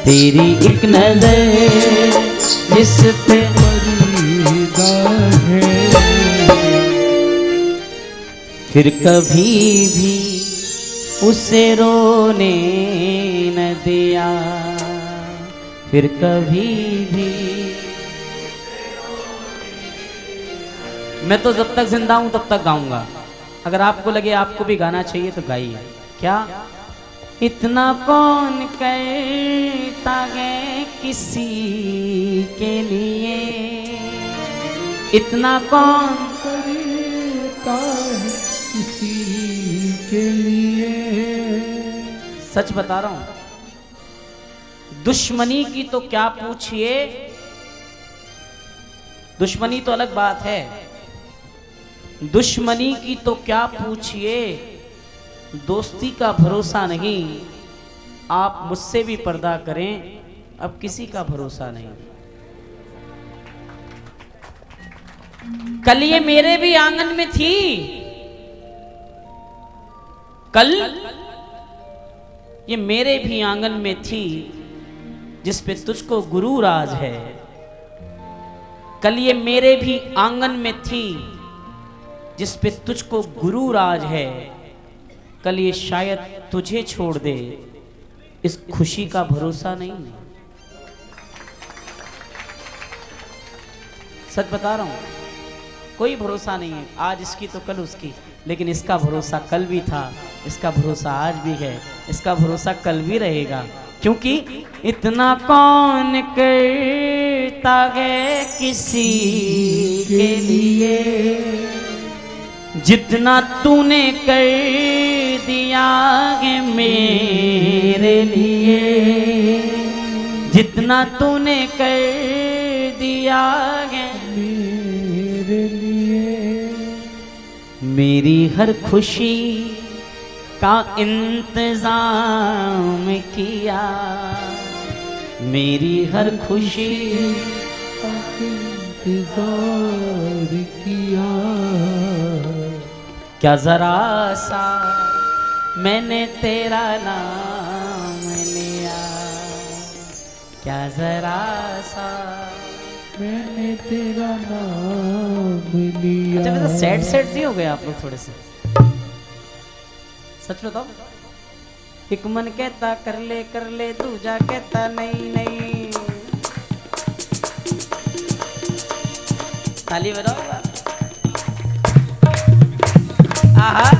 तेरी एक नजर जिस पे परिदा है, फिर कभी भी उसे रोने न दिया, फिर कभी भी। मैं तो जब तक जिंदा हूं तब तक गाऊंगा। अगर आपको लगे आपको भी गाना चाहिए तो गाइए। क्या इतना कौन करता है किसी के लिए, इतना कौन करता है किसी के लिए। सच बता रहा हूं, दुश्मनी की तो क्या पूछिए, दुश्मनी तो अलग बात है, दुश्मनी की तो क्या पूछिए, दोस्ती का भरोसा नहीं। आप मुझसे भी पर्दा करें, अब किसी का भरोसा नहीं। कल ये मेरे भी आंगन में थी, कल ये मेरे भी आंगन में थी, जिस पे तुझको गुरु राज है। कल ये मेरे भी आंगन में थी, जिस पे तुझको गुरु राज है। कल ये शायद तुझे छोड़ दे, इस खुशी का भरोसा नहीं। सच बता रहा हूं, कोई भरोसा नहीं है। आज इसकी तो कल उसकी, लेकिन इसका भरोसा कल भी था, इसका भरोसा आज भी है, इसका भरोसा कल भी रहेगा। क्योंकि इतना कौन करता है किसी के लिए जितना तूने कर दिया है मेरे लिए, जितना तूने कर दिया है मेरे लिए। मेरी हर खुशी का इंतजाम किया, मेरी हर खुशी का इंतजार किया। क्या जरा सा मैंने तेरा नाम लिया, क्या जरा सा मैंने तेरा नाम लिया। अच्छा वैसे सैड सैड नहीं हो गए आप लोग थोड़े से? सच बताओ। एक मन कहता कर ले दूजा कहता नहीं नहीं। ताली बजाओ। आहा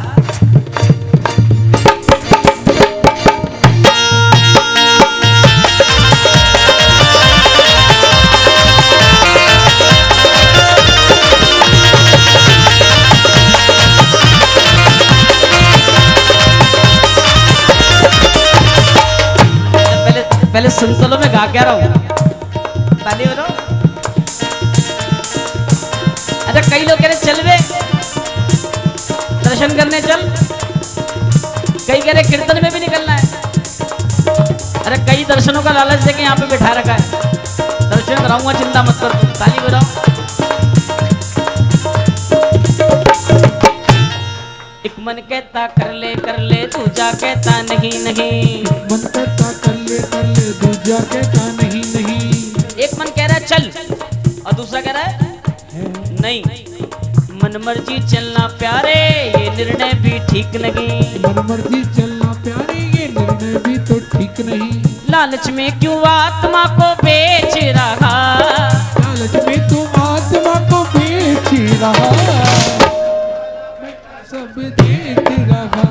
पहले सुन तो लो मैं गा क्या रहा हूँ। ताली बजाओ। अच्छा कई लोग कह रहे चल वे दर्शन करने चल, कई कह रहे कीर्तन में भी निकलना है। अरे कई दर्शनों का लालच देके यहाँ पे बैठा रखा है, दर्शन कराऊंगा चिंता मत कर। ताली बजाओ। एक मन कहता कर ले दूजा कहता नहीं नहीं। मन कहता कर ले दूजा कहता नहीं नहीं। एक मन कह रहा है चल और दूसरा कह रहा है नहीं। मन मर्जी चलना प्यारे ये निर्णय भी ठीक नहीं। मन मर्जी चलना प्यारे ये निर्णय भी तो ठीक नहीं। लालच में क्यों आत्मा को बेच रहा, लालच में तू आत्मा को बेच रहा। सब देख रहा,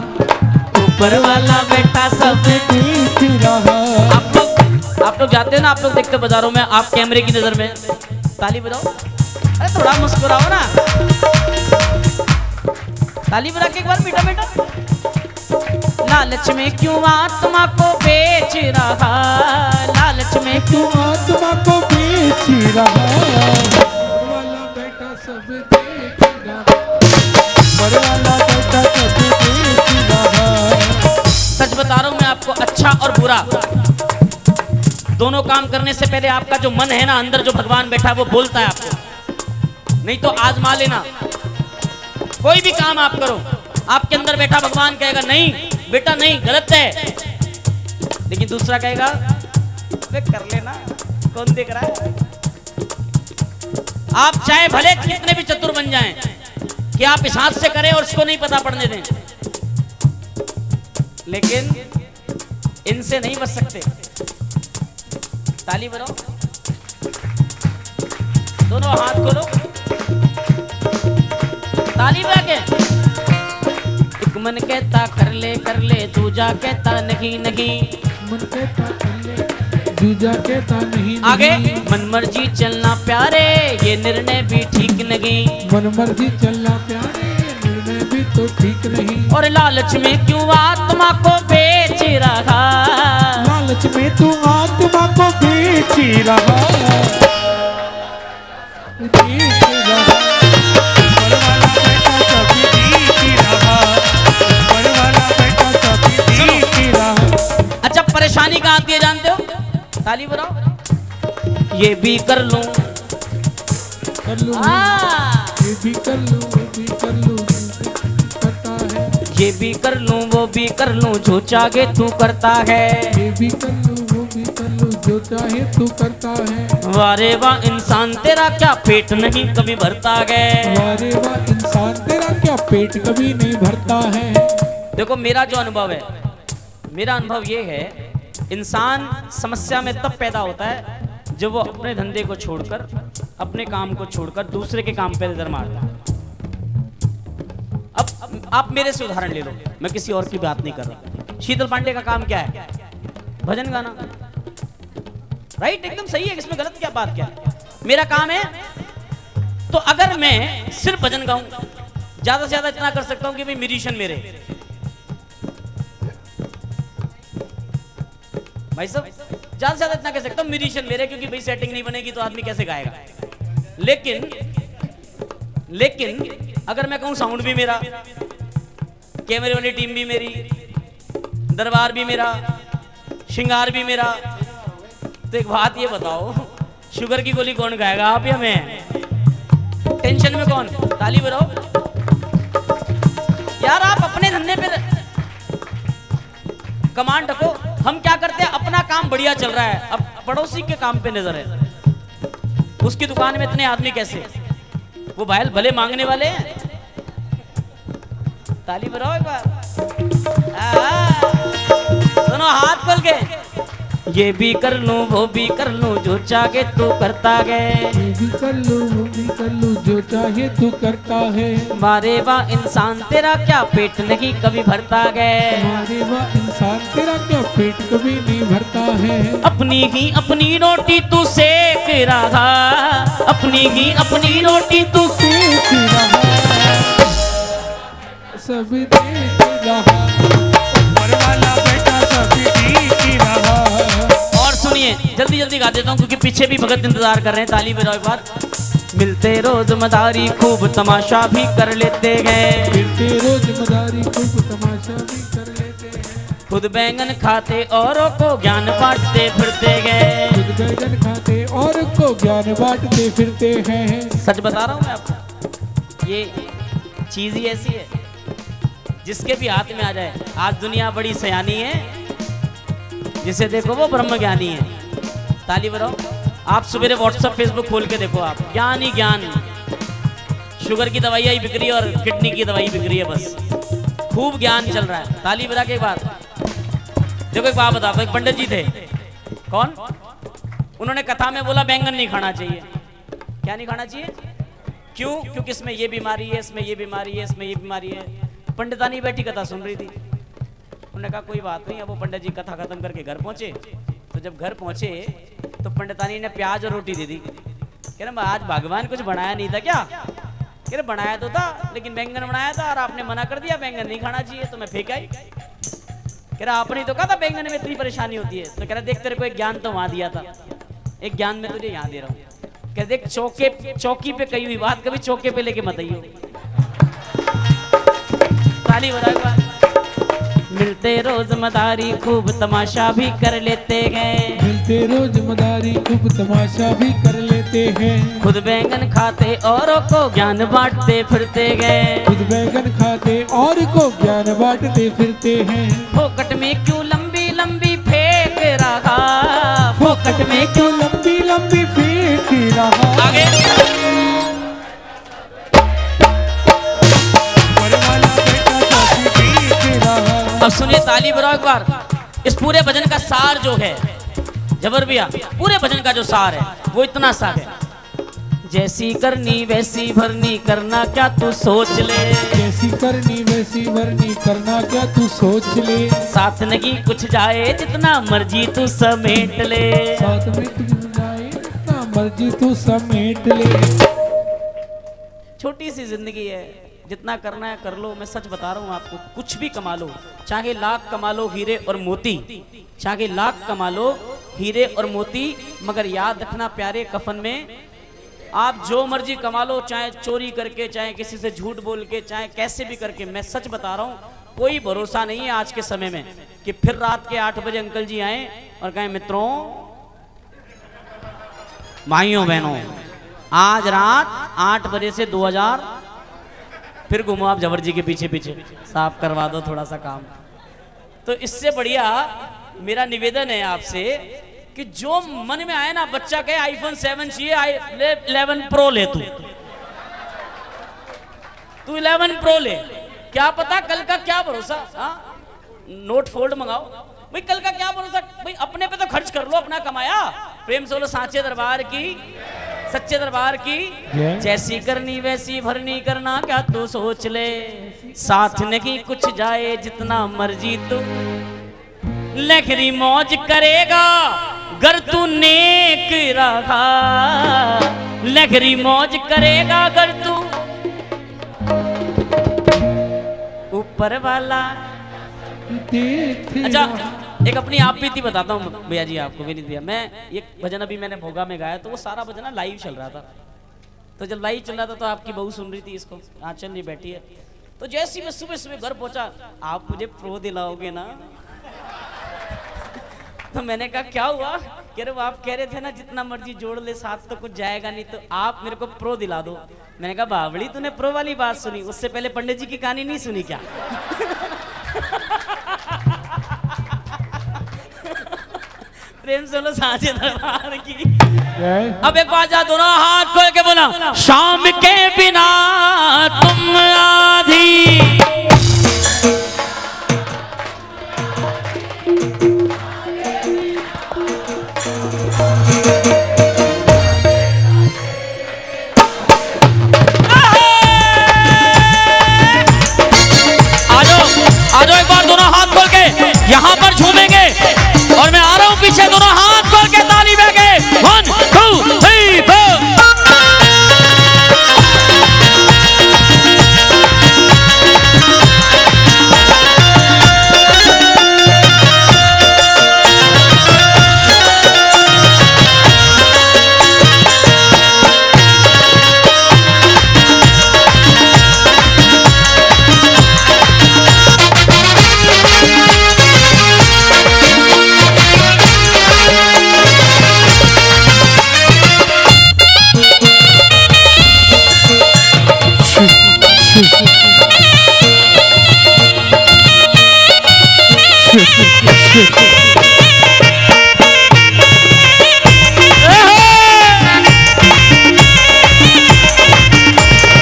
ऊपर वाला बेटा सब देख रहा। आप लोग जाते हो ना, आप लोग देखते हो बाजारों में, आप कैमरे की नजर में। ताली बजाओ। अरे थोड़ा मुस्कुराओ ना, ताली बजा के एक बार मीठा मीठा। लालच में क्यों आत्मा को बेच रहा, लालच में क्यों आत्मा को बेच रहा। वाला बेटा सब देख रहा, वाला बेटा सब देख रहा। सच बता रहा हूं मैं आपको, अच्छा और बुरा दोनों काम करने से पहले आपका जो मन है ना अंदर, जो भगवान बैठा है वो बोलता है आपको। नहीं तो आजमा लेना, कोई भी काम आप करो, आपके अंदर बैठा भगवान कहेगा नहीं बेटा नहीं, गलत है। लेकिन दूसरा कहेगा वे कर लेना, कौन देख रहा है। आप चाहे भले कितने भी चतुर बन जाएं कि आप इस हाथ से करें और उसको नहीं पता पड़ने दें, लेकिन इनसे नहीं बच सकते। ताली बजाओ, दोनों हाथ खोलो, ताली बजा के। एक मन कहता कर ले दूजा कहता नहीं नहीं। मन कहता कर ले दूजा कहता नहीं। आगे मन मर्जी चलना प्यारे ये निर्णय भी ठीक नहीं। मन मर्जी चलना प्यारे ये निर्णय भी तो ठीक नहीं। और लालच में क्यों आत्मा को बेच रहा, लालच में तू आत्मा को बेच रहा। देख रहा, ऊपर वाला बेटा सभी देख रहा, ऊपर वाला बेटा सभी देख रहा। अच्छा परेशानी कहाँ आती है जानते हो? ताली बजाओ। ये भी कर लूं कर लूं, ये भी कर लूं, वो भी कर लूं, करता है। ये भी कर लूं वो भी कर लूं जो चाहे तू करता है। ये भी कर लूं वो भी कर लूं जो चाहे तू करता है। वारे वाह इंसान तेरा क्या पेट नहीं कभी भरता है। वारे वाह इंसान तेरा क्या पेट कभी नहीं भरता है। देखो मेरा जो अनुभव है, मेरा अनुभव ये है, इंसान समस्या में तब पैदा होता है जब वो अपने धंधे को छोड़कर, अपने काम को छोड़कर दूसरे के काम पे नजर मारता है। अब आप मेरे से उदाहरण ले लो, मैं किसी और की बात नहीं कर रहा। शीतल पांडे का काम क्या है? भजन गाना, राइट, एकदम सही है, इसमें गलत क्या बात क्या है? मेरा काम है। तो अगर मैं सिर्फ भजन गाऊं, ज्यादा से ज्यादा इतना कर सकता हूं कि भाई म्यूजिशियन मेरे भाई साहब, ज्यादा से ज्यादा इतना कह सकता हूं म्यूजिशियन मेरे, क्योंकि भाई सेटिंग नहीं बनेगी तो आदमी कैसे गाएगा। लेकिन अगर मैं कहूं साउंड भी मेरा, कैमरे वाली टीम भी मेरी, दरबार भी मेरा, श्रृंगार भी मेरा, तो एक बात ये बताओ, शुगर की गोली कौन खाएगा, आप या मैं? टेंशन में कौन? ताली बजाओ यार, आप अपने धंधे पे कमांड रखो। हम क्या करते हैं, अपना काम बढ़िया चल रहा है, अब पड़ोसी के काम पे नजर है। उसकी दुकान में इतने आदमी कैसे, वो भाई भले मांगने वाले हैं। ताली बजाओ एक बार, दोनों हाथ खोल के। ये भी कर लूं वो भी कर लूं, जो चाहे तू करता है। ये भी कर लूं वो भी कर लूं, जो चाहे तू करता है। मारे वाह इंसान तेरा क्या पेट नहीं कभी भरता है। मारे वाह इंसान तेरा क्या पेट कभी नहीं भरता है। अपनी ही अपनी रोटी तू सेक रहा, अपनी ही अपनी रोटी तू देख रहा, सब देख रहा, ऊपर वाला बेटा सब देख रहा। और सुनिए, जल्दी जल्दी गा देता हूँ क्योंकि पीछे भी भगत इंतजार कर रहे हैं। ताली बजाओ एक बार। मिलते रोज मदारी खूब तमाशा भी कर लेते गए, मिलते रोज मदारी खूब तमाशा भी कर लेते हैं। खुद बैंगन खाते औरों को ज्ञान बांटते फिरते गए। खुद बैगन खाते और को ज्ञान बांटते फिरते हैं। सच बता रहा हूँ मैं आपको, ये चीज ही ऐसी है जिसके भी हाथ में आ जाए। आज दुनिया बड़ी सयानी है, जिसे देखो वो ब्रह्म ज्ञानी है। ताली बजाओ। आप सवेरे व्हाट्सएप फेसबुक खोल के देखो, आप ज्ञान ही ज्ञान। शुगर की दवाइयाँ ही बिक रही है और किडनी की दवाई बिक रही है, बस खूब ज्ञान चल रहा है। ताली बजा के एक बार देखो, एक बात बताओ, एक पंडित जी थे, कौन? उन्होंने कथा में बोला बैंगन नहीं खाना चाहिए। क्या नहीं खाना चाहिए? क्यों? क्योंकि इसमें ये बीमारी है, इसमें ये बीमारी है, इसमें ये बीमारी है। पंडितानी बैठी कथा सुन रही थी। उन्होंने कहा कोई बात नहीं। अब वो पंडित जी कथा खत्म करके घर पहुंचे, तो जब घर पहुंचे तो पंडितानी ने प्याज और रोटी दे दी। कह रहे आज भगवान कुछ बनाया नहीं था क्या? कह रहे बनाया तो था, लेकिन बैंगन बनाया था और आपने मना कर दिया, बैंगन नहीं खाना चाहिए, तो मैं फेंक आई। कह रहा आपने तो कहा था बैंगन में इतनी परेशानी होती है। तो कह रहा देख तेरे को एक ज्ञान तो वहां दिया था, एक ज्ञान में तुझे यहाँ दे रहा हूँ। कह देख चौकी पे कही हुई बात कभी चौके पे लेके मत आइयो। ताली बजाओ। मिलते रोज मदारी खूब तमाशा भी कर लेते हैं, मिलते रोज मदारी खूब तमाशा भी कर लेते हैं। खुद बैंगन खाते औरों को ज्ञान बांटते फिरते गए। खुद बैंगन खाते और को ज्ञान बांटते फिरते हैं। फोकट में क्यों लंबी लंबी फेंक रहा, फोकट में क्यों लंबी लंबी फेंक रहा। आगे अब सुनिए, ताली बजाओ एक बार। इस पूरे भजन का सार जो है, जबर भैया, पूरे भजन का जो सार है वो इतना सा है। जैसी करनी वैसी भरनी, करना क्या तू सोच ले। जैसी करनी वैसी भरनी, करना क्या तू सोच ले। साथ नहीं कुछ जाए जितना मर्जी तू समेट ले। साथ में कुछ जाए जितना मर्जी तू समेट ले। छोटी सी जिंदगी है, जितना करना है कर लो। मैं सच बता रहा हूँ आपको, कुछ भी कमा लो, चाहे लाख कमा लो हीरे और मोती, चाहे लाख कमा लो हीरे और मोती, मगर याद रखना प्यारे कफन में आप जो मर्जी कमा लो, चाहे चोरी करके, चाहे किसी से झूठ बोल के, चाहे कैसे भी करके। मैं सच बता रहा हूँ, कोई भरोसा नहीं है आज के समय में कि फिर रात के 8 बजे अंकल जी आए और कहें मित्रों, भाइयों बहनों, आज रात 8 बजे से 2000 फिर घूमो आप जबर जी के पीछे पीछे, साफ करवा दो थोड़ा सा काम। तो इससे बढ़िया मेरा निवेदन है आपसे कि जो मन में आए ना, बच्चा कहे आईफोन 7 चाहिए, 11 प्रो ले तू 11 प्रो ले। क्या पता कल का क्या भरोसा। हाँ, नोट फोल्ड मंगाओ भाई, कल का क्या भरोसा भाई। अपने पे तो खर्च कर लो, अपना कमाया। प्रेम से बोलो सांचे दरबार की, सच्चे दरबार की। जैसी करनी वैसी भरनी, करना क्या तू सोच ले। साथ नहीं कुछ जाए जितना मर्जी तू। लहरी मौज करेगा गर तू नेक रहा, लहरी मौज करेगा गर तू ऊपर वाला। अच्छा एक अपनी आप बीती बताता हूँ भैया जी आपको, विनीत भैया। मैं एक भजन अभी मैंने भोगा में गाया, तो वो सारा भजन ना लाइव चल रहा था। तो जब लाइव चल रहा था तो आपकी बहू सुन रही थी इसको, आंचल नहीं बैठी है। तो जैसे ही मैं सुबह सुबह घर पहुंचा, आप मुझे प्रो दिलाओगे ना? तो मैंने कहा क्या हुआ? कह रहे वो आप कह रहे थे ना जितना मर्जी जोड़ ले साथ तो कुछ जाएगा नहीं, तो आप मेरे को प्रो दिला दो। मैंने कहा बावड़ी तूने प्रो वाली बात सुनी, उससे पहले पंडित जी की कहानी नहीं सुनी क्या? प्रेम से लो साझे दरबार की। अब एक बार जा दोनों हाथ खोल के बोला, शाम के बिना तुम आधी। आज एक बार दोनों हाथ खोल के यहाँ पर झूमेंगे और मैं आ रहा हूँ पीछे, दोनों हाथ खोल के ताली बजाके 1 2 3 4।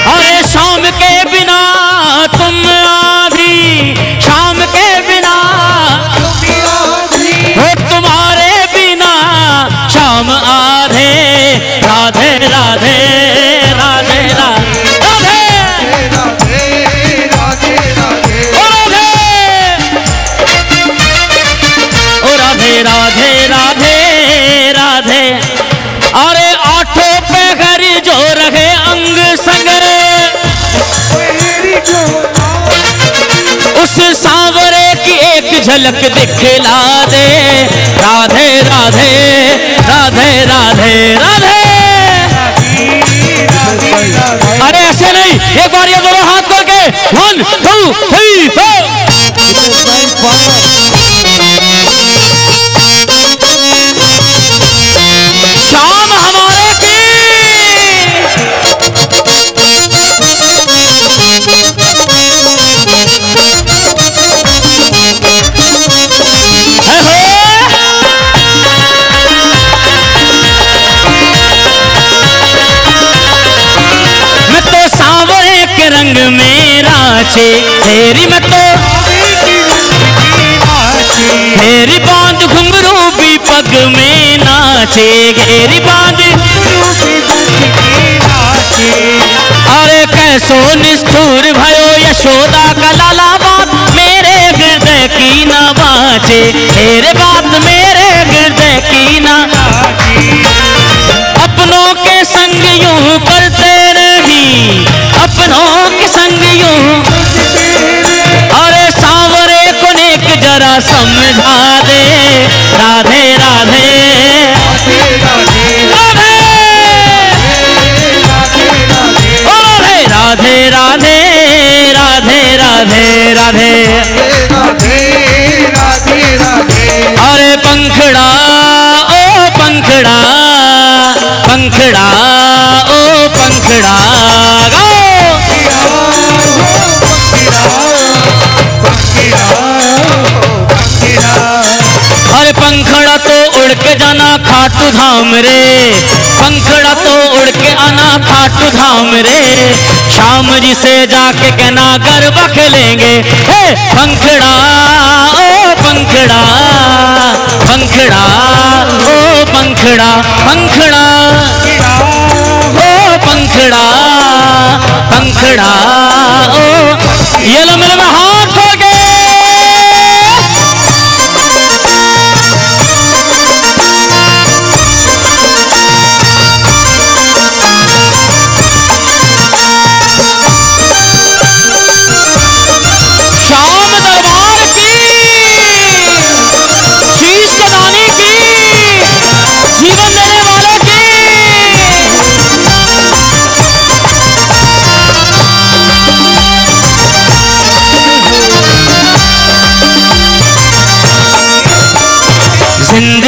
अरे शाम के बिना तुम आधी, शाम के बिना हो तुम्हारे बिना शाम आधे। राधे राधे राधे राधे राधे राधे राधे। अरे आठों पे घर जो रहे अंग संगर, उस सांवरे की एक झलक दिखला दे। राधे राधे राधे राधे राधे। अरे ऐसे नहीं, एक बार ये दोनों हाथ खोल के 1 2 3 4। शाम हमारे की मैं तो सांवरे के रंग में नाचे तेरी, मैं तो घेरी बांध घुंघरू भी पग में नाचे, घेरी बांध। अरे कैसो निष्ठुर भयो यशोदा का लाला, बात मेरे हृदय की ना बाचे, तेरे बात मेरे हृदय की ना। अपनों के संग यूं करते रही, अपनों के संग यूं। अरे सांवरे को नेक जरा समझा दे। राधे राधे राधे राधे राधे राधे राधे राधे। अरे पंखड़ा ओ पंखड़ा, पंखड़ा ओ पंखड़ा गाओ। अरे पंखड़ा तो उड़ के जाना खाटू धाम रे, पंखड़ा तो उड़ के आना खाटू धाम रे। शाम जी से जाके कहना गरबा खेलेंगे। हे पंखड़ा ओ पंखड़ा, पंखड़ा ओ पंखड़ा, पंखड़ा ओ पंखड़ा, पंखड़ा ओ। ये लो मेरे में हाथ खोल के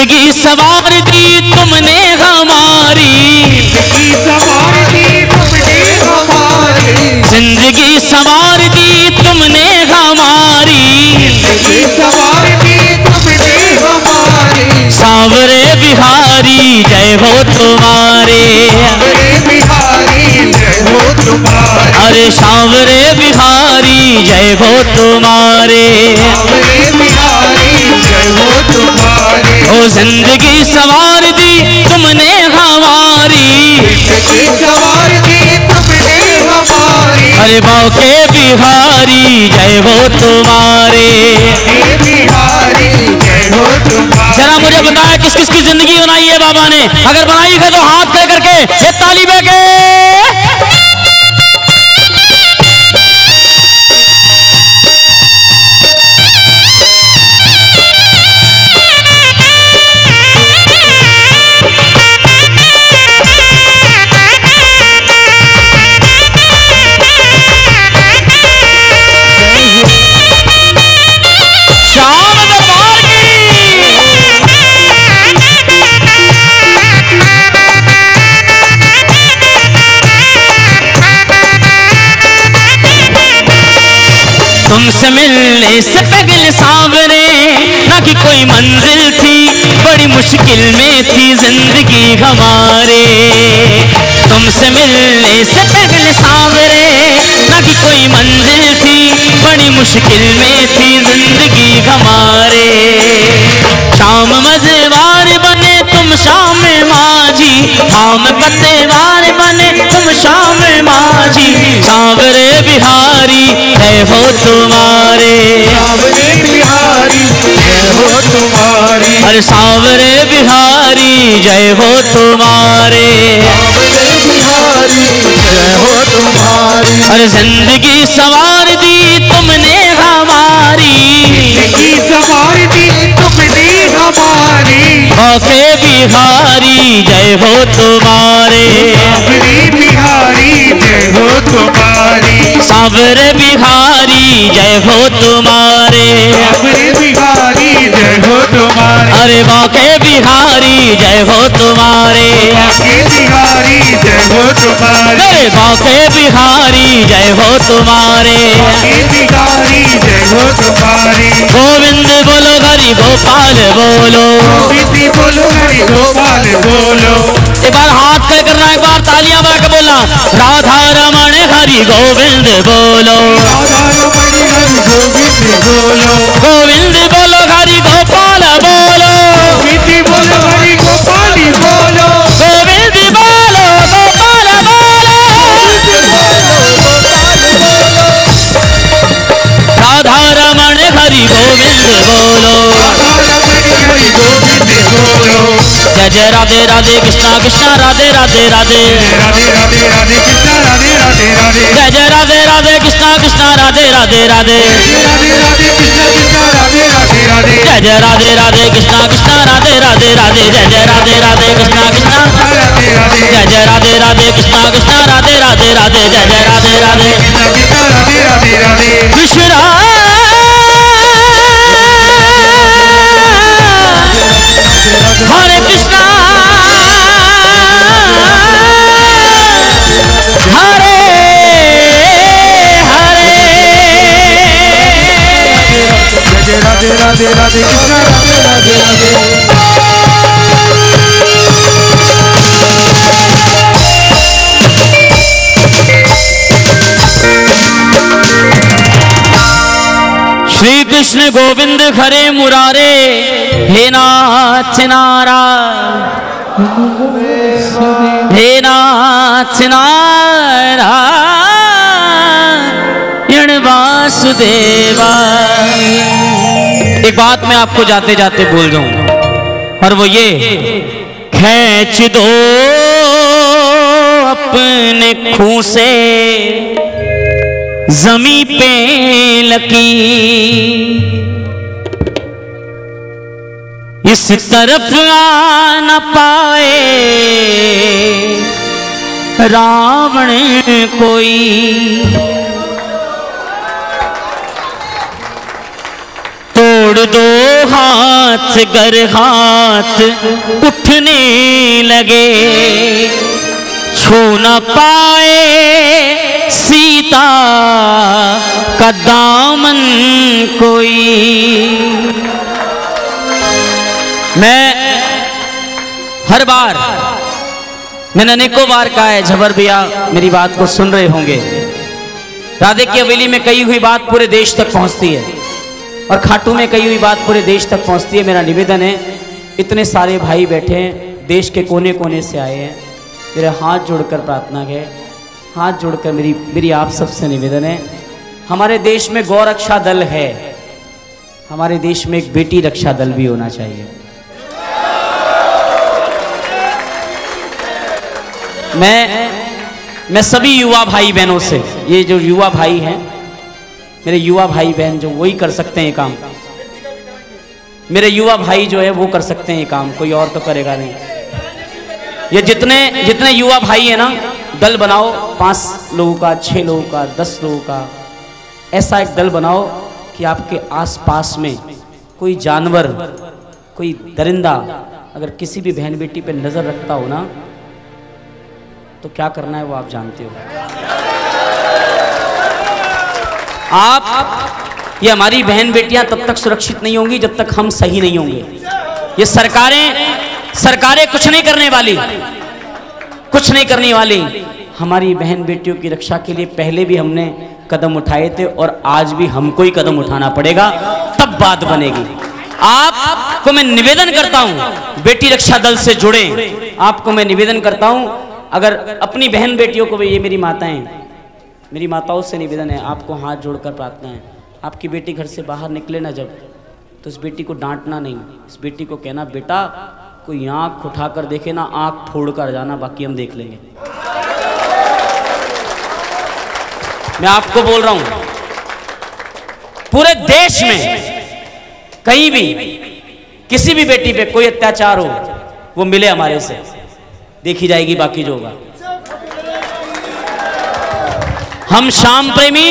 जिंदगी सवार दी तुमने हमारी, जिंदगी सवार दी तुमने हमारी, सांवरे बिहारी जय हो तुम्हारे, अरे सांवरे बिहारी जय हो तुम्हारे, ओ जिंदगी सवार दी तुमने हमारी, अरे बाके बिहारी जय हो तुम्हारे। जरा मुझे बताया किस किस की जिंदगी बनाई है बाबा ने, अगर बनाई है तो हाथ खड़े करके ये ताली बजे। तुमसे मिलने से पहले सांवरे ना कि कोई मंजिल थी, बड़ी मुश्किल में थी जिंदगी हमारे। तुमसे मिलने से पहले सांवरे ना कि कोई मंजिल थी, बड़ी मुश्किल में थी जिंदगी हमारे। शाम मजेवार बने तुम शाम माझी, शाम कतेवार बने तुम शाम माझी, सांवरे बिहारी जय हो तुम्हारे, सांवरे बिहारी जय हो तुम्हारे, अरे सांवरे बिहारी जय हो तुम्हारे, सांवरे बिहारी जय हो तुम्हारे, अरे जिंदगी सवार दी तुमने हमारी, जिंदगी सवार दी तुमने हमारी, बाके बिहारी जय हो तुम्हारे, सांवरे बिहारी जय हो तुम्हारे, सांवरे बिहारी जय हो तुम्हारे, सांवरे बिहारी जय हो तुम्हारे, अरे बाके बिहारी जय हो तुम्हारे, बाके बिहारी जय हो तुम्हारे, अरे बाके बिहारी जय हो तुम्हारे, बाके बिहारी जय हो तुम्हारे। गोविंद बोलो हरि गोपाल बोलो, गोविंद बोलो हरि गोपाल बोलो। एक बार हाथ खड़े करना, एक बार तालियां बजा के बोलना, राधा रमण हरि गोविंद बोलो, राधा रमण हरि गोविंद बोलो, गोविंद बोलो हरि गोपाल बोलो, गोविंद बोलो हरि गोपाल बोलो, गोविंद बोलो गोपाल बोलो, राधा रमण हरि गोविंद बोलो, हरि गोविंद बोलो। जय जय राधे राधे कृष्णा कृष्णा राधे राधे राधे, राधे राधे राधे कृष्णा राधे राधे राधे, जय जय राधे राधे कृष्णा कृष्णा राधे राधे राधे, राधे राधे कृष्णा कृष्णा राधे राधे राधे, जय जय राधे राधे कृष्णा कृष्णा राधे राधे राधे, जय जय राधे राधे कृष्णा कृष्णा राधे राधे, जय जय राधे राधे कृष्णा कृष्णा राधे राधे राधे, जय जय राधे राधे कृष्णा कृष्णा राधे राधे राधे। कृष्ण हरे कृष्णा हरे हरे, राधे राधे राधे कृष्णा राधे राधे राधे। श्री कृष्ण गोविंद हरे मुरारे, हे नाथ नारायण, हे नाथ नारायण वासुदेवा। एक बात मैं आपको जाते जाते बोल जाऊं, और वो ये, खींच दो अपने खूं से जमी पे लकीर, इस तरफ आ न पाए रावण कोई, तोड़ दो हाथ गर हाथ उठने लगे, छू न पाए सीता का दामन कोई। मैं हर बार, मैंने अनेकों बार कहा है, झबर भैया मेरी बात को सुन रहे होंगे, राधे की हवेली में कही हुई बात पूरे देश तक पहुंचती है और खाटू में कही हुई बात पूरे देश तक पहुंचती है। मेरा निवेदन है, इतने सारे भाई बैठे हैं, देश के कोने कोने से आए हैं, मेरे हाथ जोड़कर प्रार्थना है, हाथ जोड़कर मेरी आप सबसे निवेदन है, हमारे देश में गौ रक्षा दल है, हमारे देश में एक बेटी रक्षा दल भी होना चाहिए। मैं सभी युवा भाई बहनों से, ये जो युवा भाई हैं, मेरे युवा भाई बहन जो वही कर सकते हैं ये काम, मेरे युवा भाई जो है वो कर सकते हैं ये काम, कोई और तो करेगा नहीं। ये जितने युवा भाई हैं ना, दल बनाओ, 5 लोगों का, 6 लोगों का, 10 लोगों का, ऐसा एक दल बनाओ कि आपके आसपास में कोई जानवर, कोई दरिंदा अगर किसी भी बहन बेटी पे नजर रखता हो ना, तो क्या करना है वो आप जानते हो। ये हमारी बहन बेटियां तब तक सुरक्षित नहीं होंगी जब तक हम सही नहीं होंगे। ये सरकारें कुछ नहीं करने वाली, कुछ नहीं करने वाली। हमारी बहन बेटियों की रक्षा के लिए पहले भी हमने कदम उठाए थे और आज भी हमको ही कदम उठाना पड़ेगा, तब बात बनेगी। आपको मैं निवेदन करता हूं, बेटी रक्षा दल से जुड़े। आपको मैं निवेदन करता हूं, अगर अपनी बहन बेटियों को भी, ये मेरी माताएं, मेरी माताओं से निवेदन है, आपको हाथ जोड़कर प्रार्थना है, आपकी बेटी घर से बाहर निकले ना जब, तो इस बेटी को डांटना नहीं, इस बेटी को कहना, बेटा कोई आंख उठाकर देखे ना, आंख फोड़ कर जाना, बाकी हम देख लेंगे। मैं आपको बोल रहा हूं, पूरे देश में कहीं भी किसी भी बेटी पे कोई अत्याचार हो, वो मिले हमारे से, देखी जाएगी बाकी जो होगा। हम श्याम प्रेमी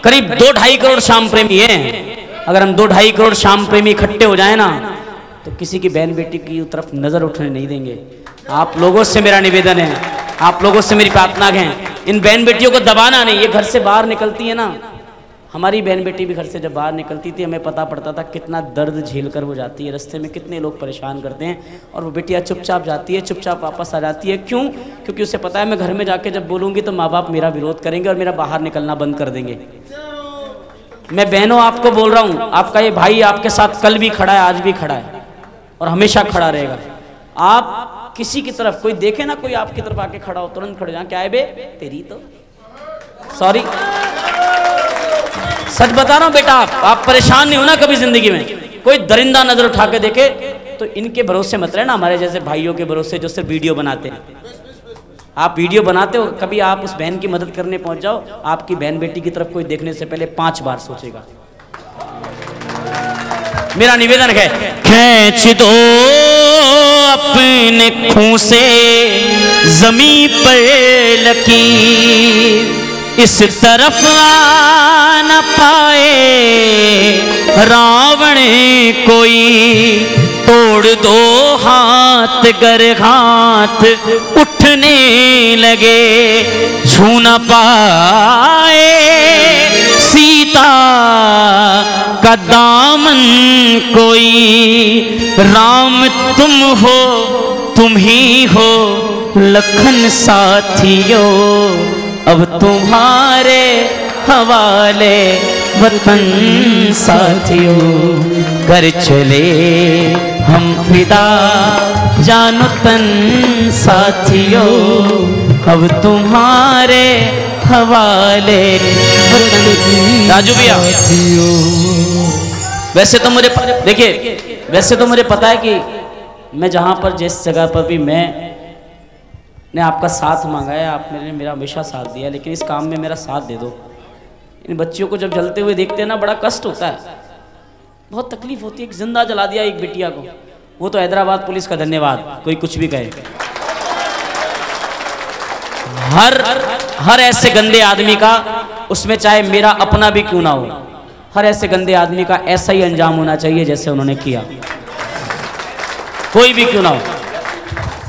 करीब 2-2.5 करोड़ श्याम प्रेमी हैं। अगर हम 2-2.5 करोड़ श्याम प्रेमी इकट्ठे हो जाए ना, तो किसी की बहन बेटी की तरफ नजर उठने नहीं देंगे। आप लोगों से मेरा निवेदन है, आप लोगों से मेरी प्रार्थना है, इन बहन बेटियों को दबाना नहीं। ये घर से बाहर निकलती है ना, हमारी बहन बेटी भी घर से जब बाहर निकलती थी, हमें पता पड़ता था कितना दर्द झेल कर वो जाती है, रास्ते में कितने लोग परेशान करते हैं, और वो बेटियाँ चुपचाप जाती है, चुपचाप वापस आ जाती है। क्यों? क्योंकि उसे पता है मैं घर में जाके जब बोलूँगी तो माँ बाप मेरा विरोध करेंगे और मेरा बाहर निकलना बंद कर देंगे। मैं बहनों आपको बोल रहा हूँ, आपका ये भाई आपके साथ कल भी खड़ा है, आज भी खड़ा है और हमेशा खड़ा रहेगा। आप किसी की तरफ कोई देखे ना, कोई आपकी तरफ आके खड़ा हो, तुरंत खड़े जाए, क्या है बे तेरी, तो सॉरी, सच बता रहा हूं बेटा, आप परेशान नहीं होना कभी जिंदगी में। कोई दरिंदा नजर उठा के देखे तो इनके भरोसे मत रहना, हमारे जैसे भाइयों के भरोसे जो सिर्फ वीडियो बनाते हैं। आप वीडियो बनाते हो, कभी आप उस बहन की मदद करने पहुंच जाओ, आपकी बहन बेटी की तरफ कोई देखने से पहले 5 बार सोचेगा। मेरा निवेदन है, खींच दो अपने खून से जमीन पर लकीर, इस तरफ आ न पाए रावण कोई, तोड़ दो हाथ गर हाथ उठने लगे, छू न पाए सीता का दामन कोई। राम तुम हो, तुम ही हो लखन साथियों, अब तुम्हारे हवाले वतन साथियों, कर चले हम फिदा जानो तन साथियों, अब तुम्हारे हवाले वतन। राजू भैया, वैसे तो मुझे देखिए, वैसे तो मुझे पता है कि मैं जहाँ पर जिस जगह पर भी मैंने आपका साथ मांगा है, आपने मेरा हमेशा साथ दिया, लेकिन इस काम में मेरा साथ दे दो। इन बच्चियों को जब जलते हुए देखते हैं ना, बड़ा कष्ट होता है, बहुत तकलीफ होती है। जिंदा जला दिया एक बिटिया को, वो तो हैदराबाद पुलिस का धन्यवाद, कोई कुछ भी कहे। हर ऐसे गंदे आदमी का, उसमें चाहे मेरा अपना भी क्यों ना हो, हर ऐसे गंदे आदमी का ऐसा ही अंजाम होना चाहिए जैसे उन्होंने किया, कोई भी क्यों ना हो।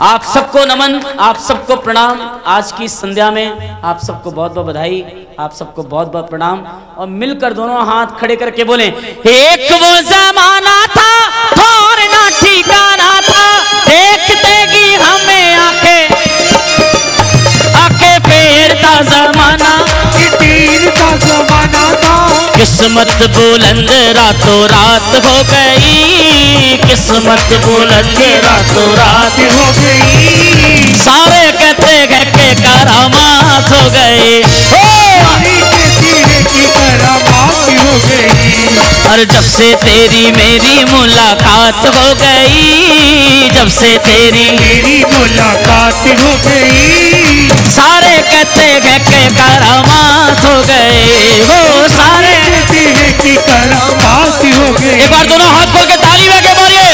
आप सबको नमन, आप सबको प्रणाम। आज की संध्या में आप सबको बहुत बहुत बधाई, आप सबको बहुत बहुत प्रणाम। और मिलकर दोनों हाथ खड़े करके बोले, एक वो जमाना था और ना ठिकाना था, देखते ही हमें आके फेरता जमाना, तीरता जमाना था। किस्मत बुलंद रातों रात हो गई, किस्मत बुलंद रातों रात हो गई। सारे कहते हैं कि करामात हो गए, की करामात हो गई। और जब से तेरी मेरी मुलाकात हो गई, जब से तेरी मेरी मुलाकात हो गई। सारे कहते हैं कि करामात हो गए, वो सारे कहते हैं कि करामात हो गई। एक बार दोनों हाथ खोल के ताली बजा के मारिए।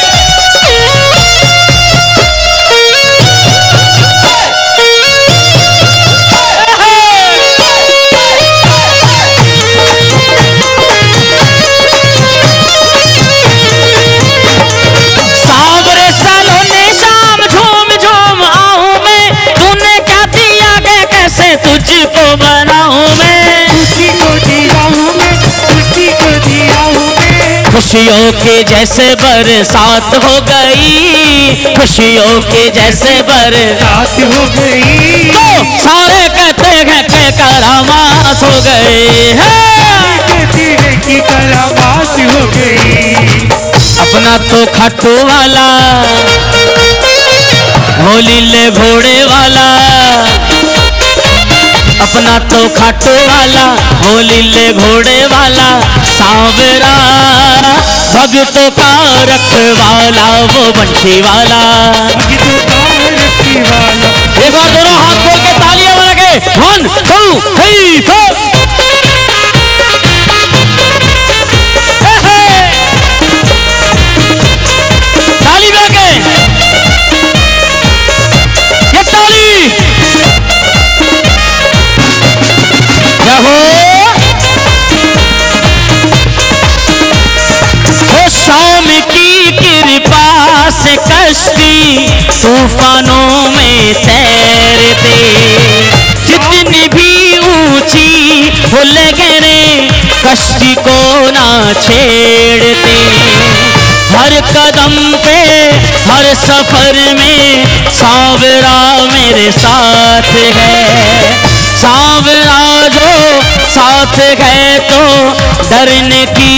सावरे सालों ने शाम झूम झूम आऊं मैं, तूने क्या दिया है कैसे तुझको बनाऊं मैं, तुझको दिया हूँ मैं, तुझको दिया हूँ मैं। खुशियों के जैसे बरसात हो गई, खुशियों के जैसे बरसात रात हो गई। तो सारे कहते हैं कि करामात हो गए हैं। कहते हैं कि करामात हो गई। अपना तो खाटू वाला, हो लीले घोड़े वाला, अपना तो खाटू वाला, हो लीले घोड़े वाला, सांवरा भक्तों का रखवाला, वो बंशी वाला। रखी वाला। एक बार दोनों हाथ खोल के तालियां बजा के 1 2 3 4 ताली बजा के, ये ताली रहो। ओ शाम की कृपा से कश्ती तूफानों में तैरते, जितनी भी ऊंची वो लहरें कश्ती को ना छेड़ते, हर कदम पे हर सफर में सांवरा मेरे साथ है, सांवरा जो साथ है तो डरने की,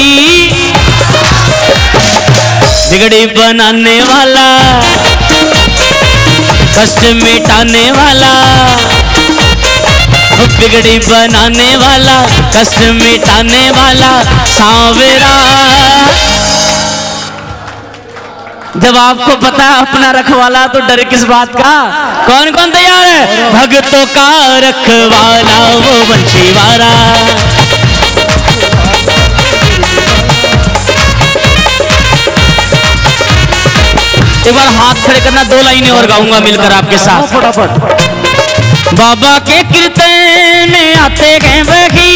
बिगड़ी बनाने वाला, कष्ट मिटाने वाला, बिगड़ी बनाने वाला, कष्ट मिटाने वाला सांवरा। जब आपको पता अपना रखवाला तो डर किस बात का। कौन कौन तैयार है? भक्तों का रखवाला वो बंशी वाला। एक बार हाथ खड़े करना, 2 लाइनें और गाऊंगा मिलकर आपके साथ फटाफट। बाबा के कीर्तन में आते हैं वही,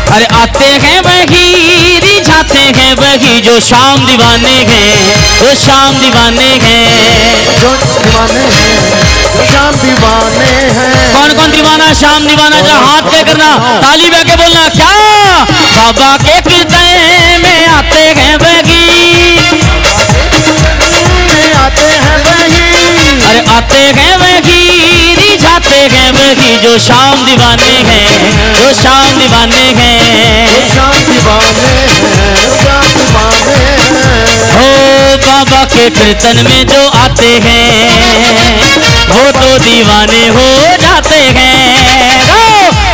अरे आते हैं वही, रिझाते हैं वही, जो शाम दीवाने हैं, जो शाम दीवाने हैं, जो दीवाने हैं, जो शाम दीवाने हैं। कौन कौन दीवाना है? शाम दीवाना। जरा हाथ ले करना, ताली बजा के बोलना, क्या बाबा के कीर्तन में आते हैं वही, आते हैं वही, अरे आते हैं वही, रिझाते हैं वही, जो शाम दीवाने हैं, जो शाम दीवाने हैं, जो शाम दीवाने हैं, जो शाम दीवाने हैं। हो बाबा के कीर्तन में जो आते हैं वो तो दीवाने हो जाते हैं। हो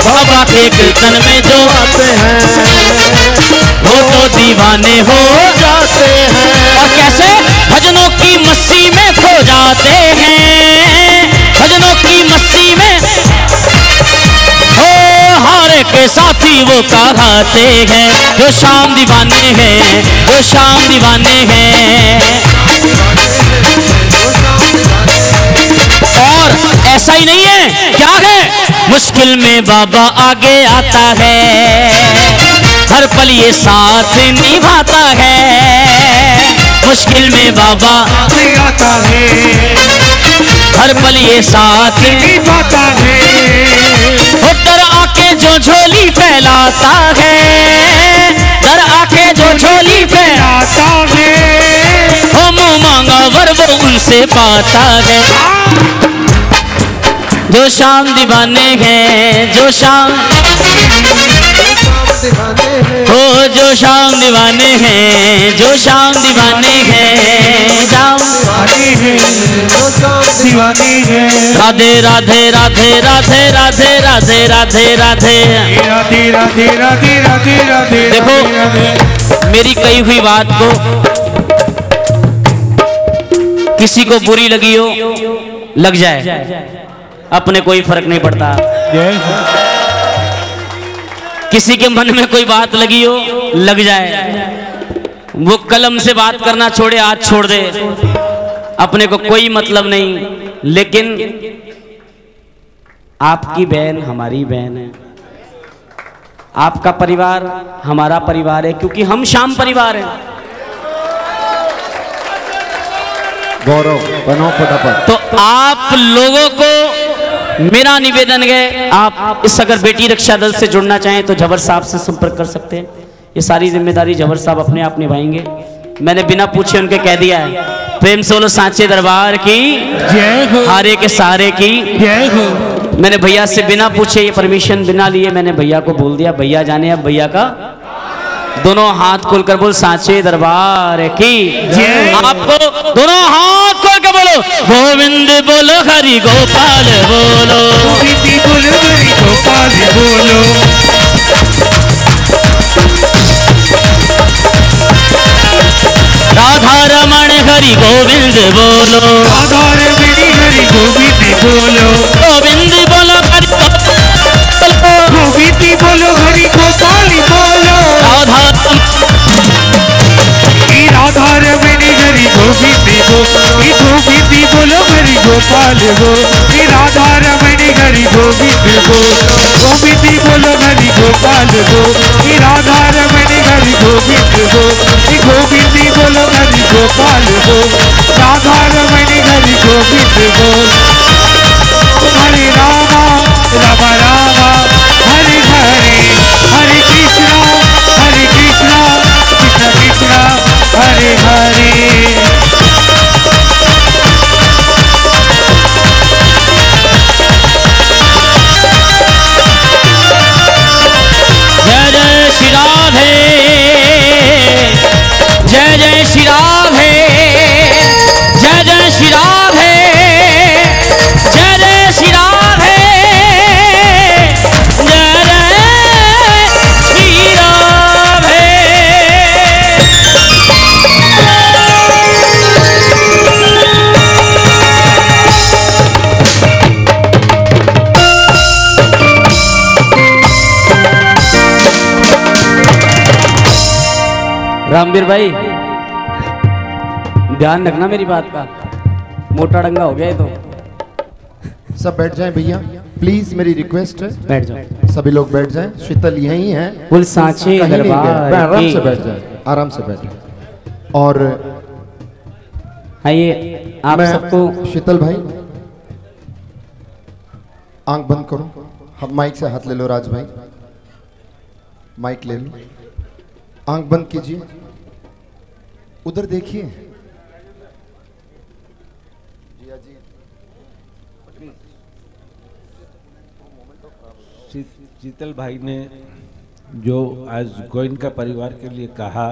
बाबा के कीर्तन में जो आते हैं वो तो दीवाने हो, जाते हैं। और कैसे? भजनों की मस्ती में खो जाते हैं, भजनों की मस्ती में हो, हारे के साथी वो कहते हैं, जो शाम दीवाने हैं, जो शाम दीवाने हैं। और ऐसा ही नहीं है, क्या है? मुश्किल में बाबा आगे आता है, हर पल ये साथ निभाता है। मुश्किल में बाबा आगे आता है, हर पल ये साथ निभाता है। डर आके जो झोली फैलाता है, डर आके जो झोली फैलाता है, हो मुँह मांगा वर वो उनसे पाता है। जो शाम दीवाने हैं, जो शाम हो, जो शाम दीवाने हैं, जो शाम दीवाने हैं, जाम दीवानी है। राधे राधे राधे राधे राधे राधे राधे राधे। राधे राधे राधे राधे राधे। देखो मेरी कही हुई बात को किसी को बुरी लगी हो, लग जाए, अपने कोई फर्क नहीं पड़ता। किसी के मन में कोई बात लगी हो, लग जाए, वो कलम से बात करना छोड़े, हाथ छोड़ दे, अपने को कोई मतलब नहीं। लेकिन आपकी बहन हमारी बहन है, आपका परिवार हमारा परिवार है, क्योंकि हम श्याम परिवार हैं। गौरव बनो फटाफट। तो आप लोगों को मेरा निवेदन है, आप इस अगर बेटी रक्षा दल से जुड़ना चाहें तो जबर साहब से संपर्क कर सकते हैं। ये सारी जिम्मेदारी जबर साहब अपने आप निभाएंगे। मैंने बिना पूछे उनके कह दिया है। प्रेम से बोलो सांचे दरबार की जय हो, हारे के सहारे की जय हो। मैंने भैया से बिना पूछे, ये परमिशन बिना लिए मैंने भैया को बोल दिया। भैया जाने अब भैया का दोनों हाथ खोलकर बोल सांचे दरबार की जय। आपको दोनों हाथ खोल कर बोलो गोविंद बोलो, हरि गोपाल बोलो, गोविंद बोलो, हरि गोपाल बोलो। राधा रमण हरि गोविंद बोलो, राधा रमण हरि गोविंद बोलो। गोविंद बोलो, हरि गोविंद बोलो, हरि गोपाल बोलो। राधा राधा रमण हरि गोविंद बोलो, गोविंद बोलो, हरि गोपाल बोलो। राधा रमण हरि गोविंद बोलो, गोविंद बोलो, हरि गोपाल बोलो। राधा रमण हरि गोविंद बोलो, गोविंद बोलो, हरि गोपाल बोलो। राधा रमण हरि गोविंद बोलो। हरे रामा राम रामा हरे हरे, हरे कृष्णा कृष्णा कृष्णा हरे हरे। जय जय श्री राधे, जय जय श्री राधे, जय जय श्री राधे, जय जय श्री राधे, जय जय श्री राधे। रामवीर भाई ध्यान रखना मेरी बात का, मोटा डंगा हो गया है तो। सब बैठ जाएं भैया प्लीज, मेरी रिक्वेस्ट है। बैठ जाओ, सभी लोग बैठ जाएं। शीतल यहीं है, बोल सांचे कहीं नहीं गए। दरबार आराम की। से बैठ जाएं, आराम से बैठ जाएं। और आइए आप मैं सबको शीतल भाई आंख बंद करो। हम माइक से हाथ ले लो, राज भाई माइक ले लो, आंख बंद कीजिए, उधर देखिए। शीतल भाई ने जो आज गोयनका परिवार के लिए कहा,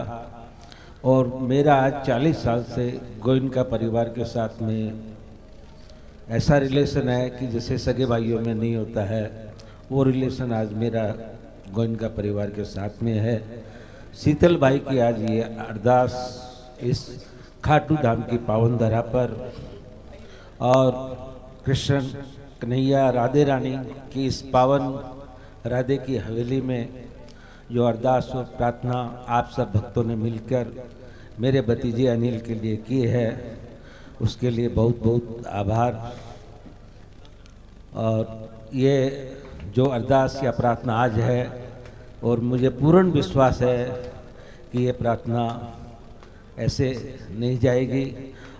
और मेरा आज 40 साल से गोयनका परिवार के साथ में ऐसा रिलेशन है कि जैसे सगे भाइयों में नहीं होता है, वो रिलेशन आज मेरा गोयनका परिवार के साथ में है। शीतल भाई की आज ये अरदास इस खाटू धाम की पावन धरा पर, और कृष्ण कन्हैया राधे रानी की इस पावन राधे की हवेली में जो अरदास और प्रार्थना आप सब भक्तों ने मिलकर मेरे भतीजे अनिल के लिए की है, उसके लिए बहुत बहुत आभार। और ये जो अरदास या प्रार्थना आज है, और मुझे पूर्ण विश्वास है कि ये प्रार्थना ऐसे नहीं जाएगी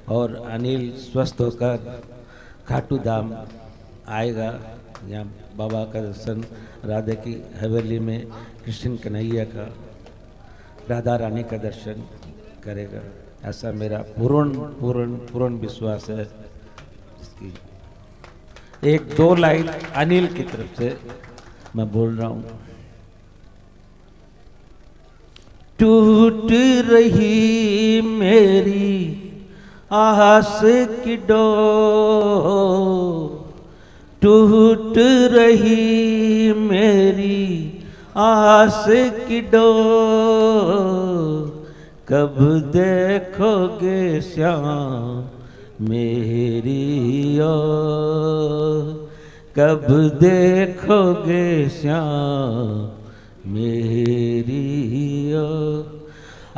और अनिल स्वस्थ होकर खाटू धाम आएगा। यहाँ बाबा का दर्शन, राधा की हवेली में कृष्ण कन्हैया का, राधा रानी का दर्शन करेगा, ऐसा मेरा पूर्ण विश्वास है। इसकी एक दो लाइन अनिल की तरफ से मैं बोल रहा हूँ। टूट रही मेरी आस की डोर, टूट रही मेरी आस की डोर, कब देखोगे श्याम मेरी ओर, कब देखोगे श्याम मेरी ओर।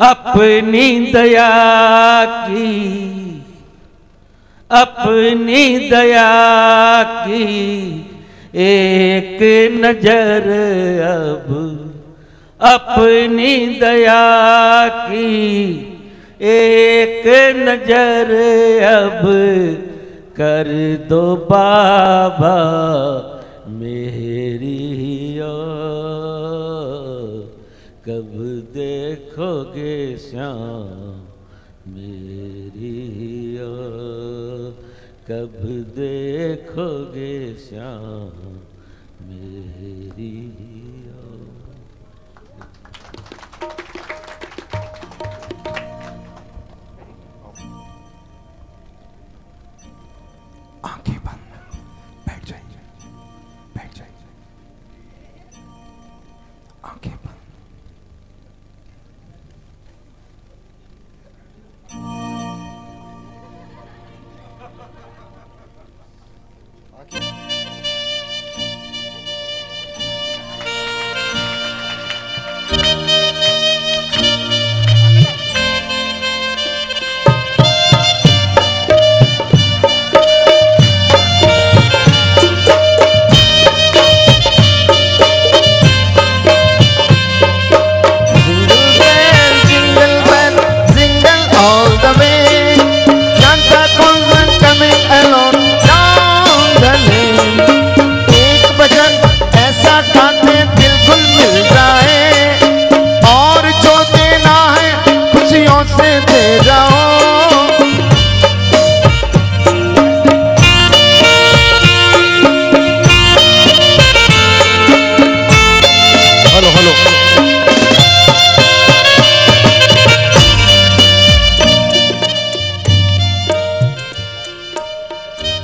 अपनी दया की, अपनी दया की एक नजर अब, अपनी दया की एक नजर अब, कर दो बाबा मेरी ओर, कब देखोगे श्याम मेरी ओर, कब देखोगे श्याम मेरी ओर। आंखें बंद, बैठ जाइए, बैठ जाइए, आंखें बंद।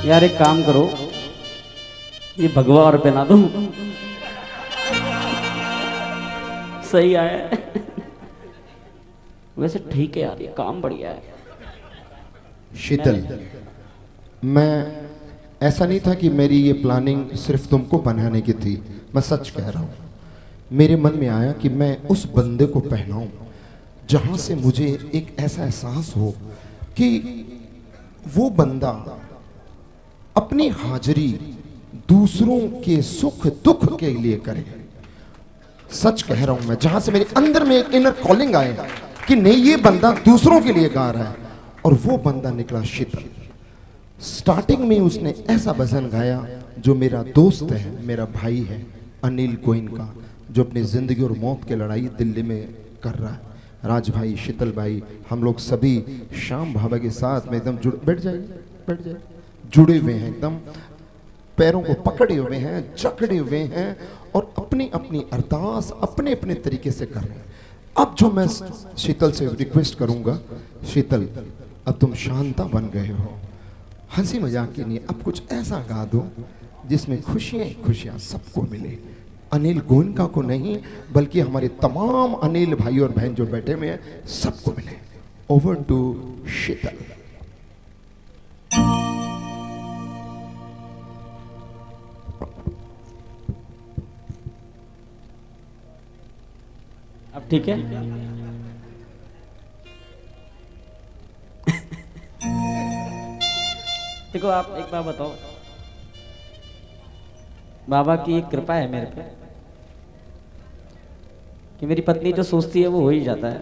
यार एक काम करो, ये भगवा और पहना दो, सही आया है। वैसे ठीक है यार, ये काम बढ़िया है। शीतल, मैं ऐसा नहीं था कि मेरी ये प्लानिंग सिर्फ तुमको बनाने की थी, मैं सच कह रहा हूँ। मेरे मन में आया कि मैं उस बंदे को पहनाऊं जहां से मुझे एक ऐसा एहसास हो कि वो बंदा अपनी हाजिरी दूसरों के सुख दुख के लिए करे। सच कह रहा हूं मैं, जहां से मेरे अंदर में एक इनर कॉलिंग आए कि नहीं, ये बंदा दूसरों के लिए गा रहा है, और वो बंदा निकला शीतल। स्टार्टिंग में उसने ऐसा भजन गाया जो मेरा दोस्त है, मेरा भाई है अनिल गोइनका, जो अपनी जिंदगी और मौत की लड़ाई दिल्ली में कर रहा है। राज भाई, शीतल भाई, हम लोग सभी श्याम बाबा के साथ में एकदम बैठ जाइए, जुड़े हुए हैं, एकदम पैरों को पकड़े हुए हैं, जकड़े हुए हैं, और अपनी अपनी अरदास अपने अपने तरीके से कर रहे हैं। अब जो मैं शीतल से रिक्वेस्ट करूंगा, शीतल अब तुम शांता बन गए हो, हंसी मजाक की नहीं, अब कुछ ऐसा गा दो जिसमें खुशियां खुशियां सबको मिले। अनिल गोइनका को नहीं, बल्कि हमारे तमाम अनिल भाई और बहन जो बैठे हुए हैं सबको मिले। ओवर टू शीतल। अब ठीक है। देखो आप एक बार बताओ, बाबा की एक कृपा है मेरे पे कि मेरी पत्नी जो सोचती है वो हो ही जाता है।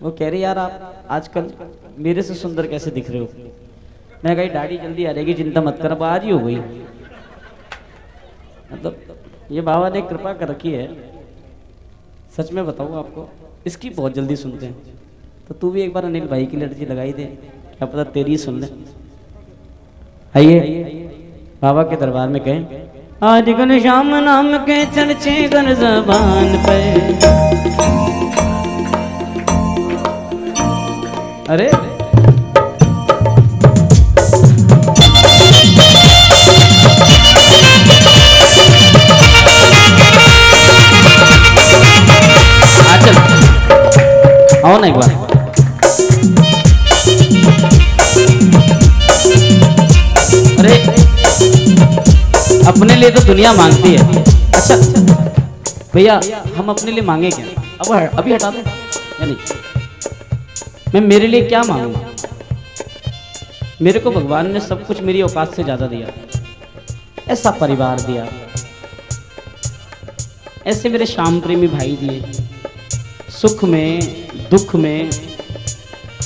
वो कह रही यार आप आजकल मेरे से सुंदर कैसे दिख रहे हो। मैं कही दाढ़ी जल्दी आ जाएगी, चिंता मत कर। अब आज ही हो गई। मतलब ये बाबा ने कृपा कर रखी है। सच में बताऊँ आपको, इसकी बहुत जल्दी सुनते हैं। तो तू भी एक बार अनिल भाई की लड़की लगाई दे, क्या पता तेरी ही सुन ले। आइए बाबा के दरबार में कहें आज गन श्याम नाम के चर्चे गन ज़बान पे। अरे चल आओ ना एक बार। अरे अपने लिए तो दुनिया मांगती है। अच्छा भैया हम अपने लिए मांगे क्या? अब अभी हटा दो या नहीं? मैं मेरे लिए क्या मांगूंगा? मेरे को भगवान ने सब कुछ मेरी औकात से ज्यादा दिया। ऐसा परिवार दिया, ऐसे मेरे श्याम प्रेमी भाई दिए, सुख में दुख में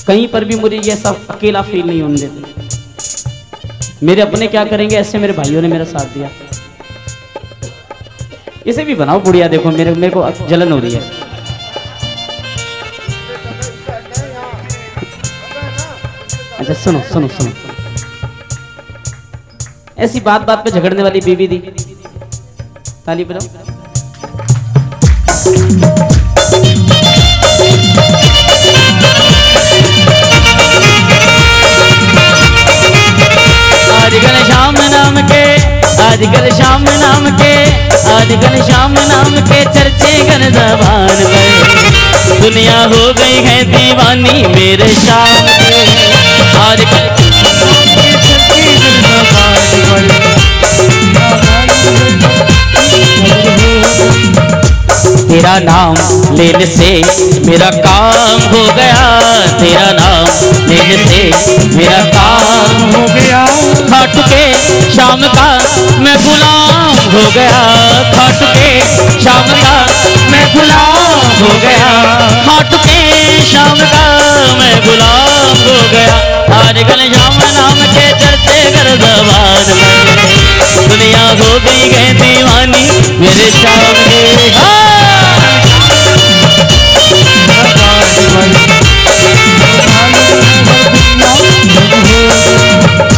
कहीं पर भी मुझे ये सब अकेला फील नहीं होने देते। मेरे अपने क्या करेंगे, ऐसे मेरे भाइयों ने मेरा साथ दिया। इसे भी बनाओ बुढ़िया। देखो मेरे को जलन हो रही है। अच्छा सुनो सुनो सुनो, ऐसी बात बात पे झगड़ने वाली बीवी दी। ताली बजाओ। आज कल श्याम नाम के, आज कल श्याम नाम के, आज कल श्याम नाम के चर्चे गन ज़बान पे। दुनिया हो गई है दीवानी मेरे श्याम के। आज कल तेरा नाम लेने से मेरा काम हो गया, तेरा नाम लेने से मेरा काम हो गया। खाटू के शाम का मैं गुलाम हो गया, खाटू के शाम का मैं गुलाम हो गया, खाटू के शाम का मैं गुलाम हो गया। आज कल श्याम नाम के चर्चे कर ज़बान में। दुनिया हो गई है दीवानी मेरे श्याम के।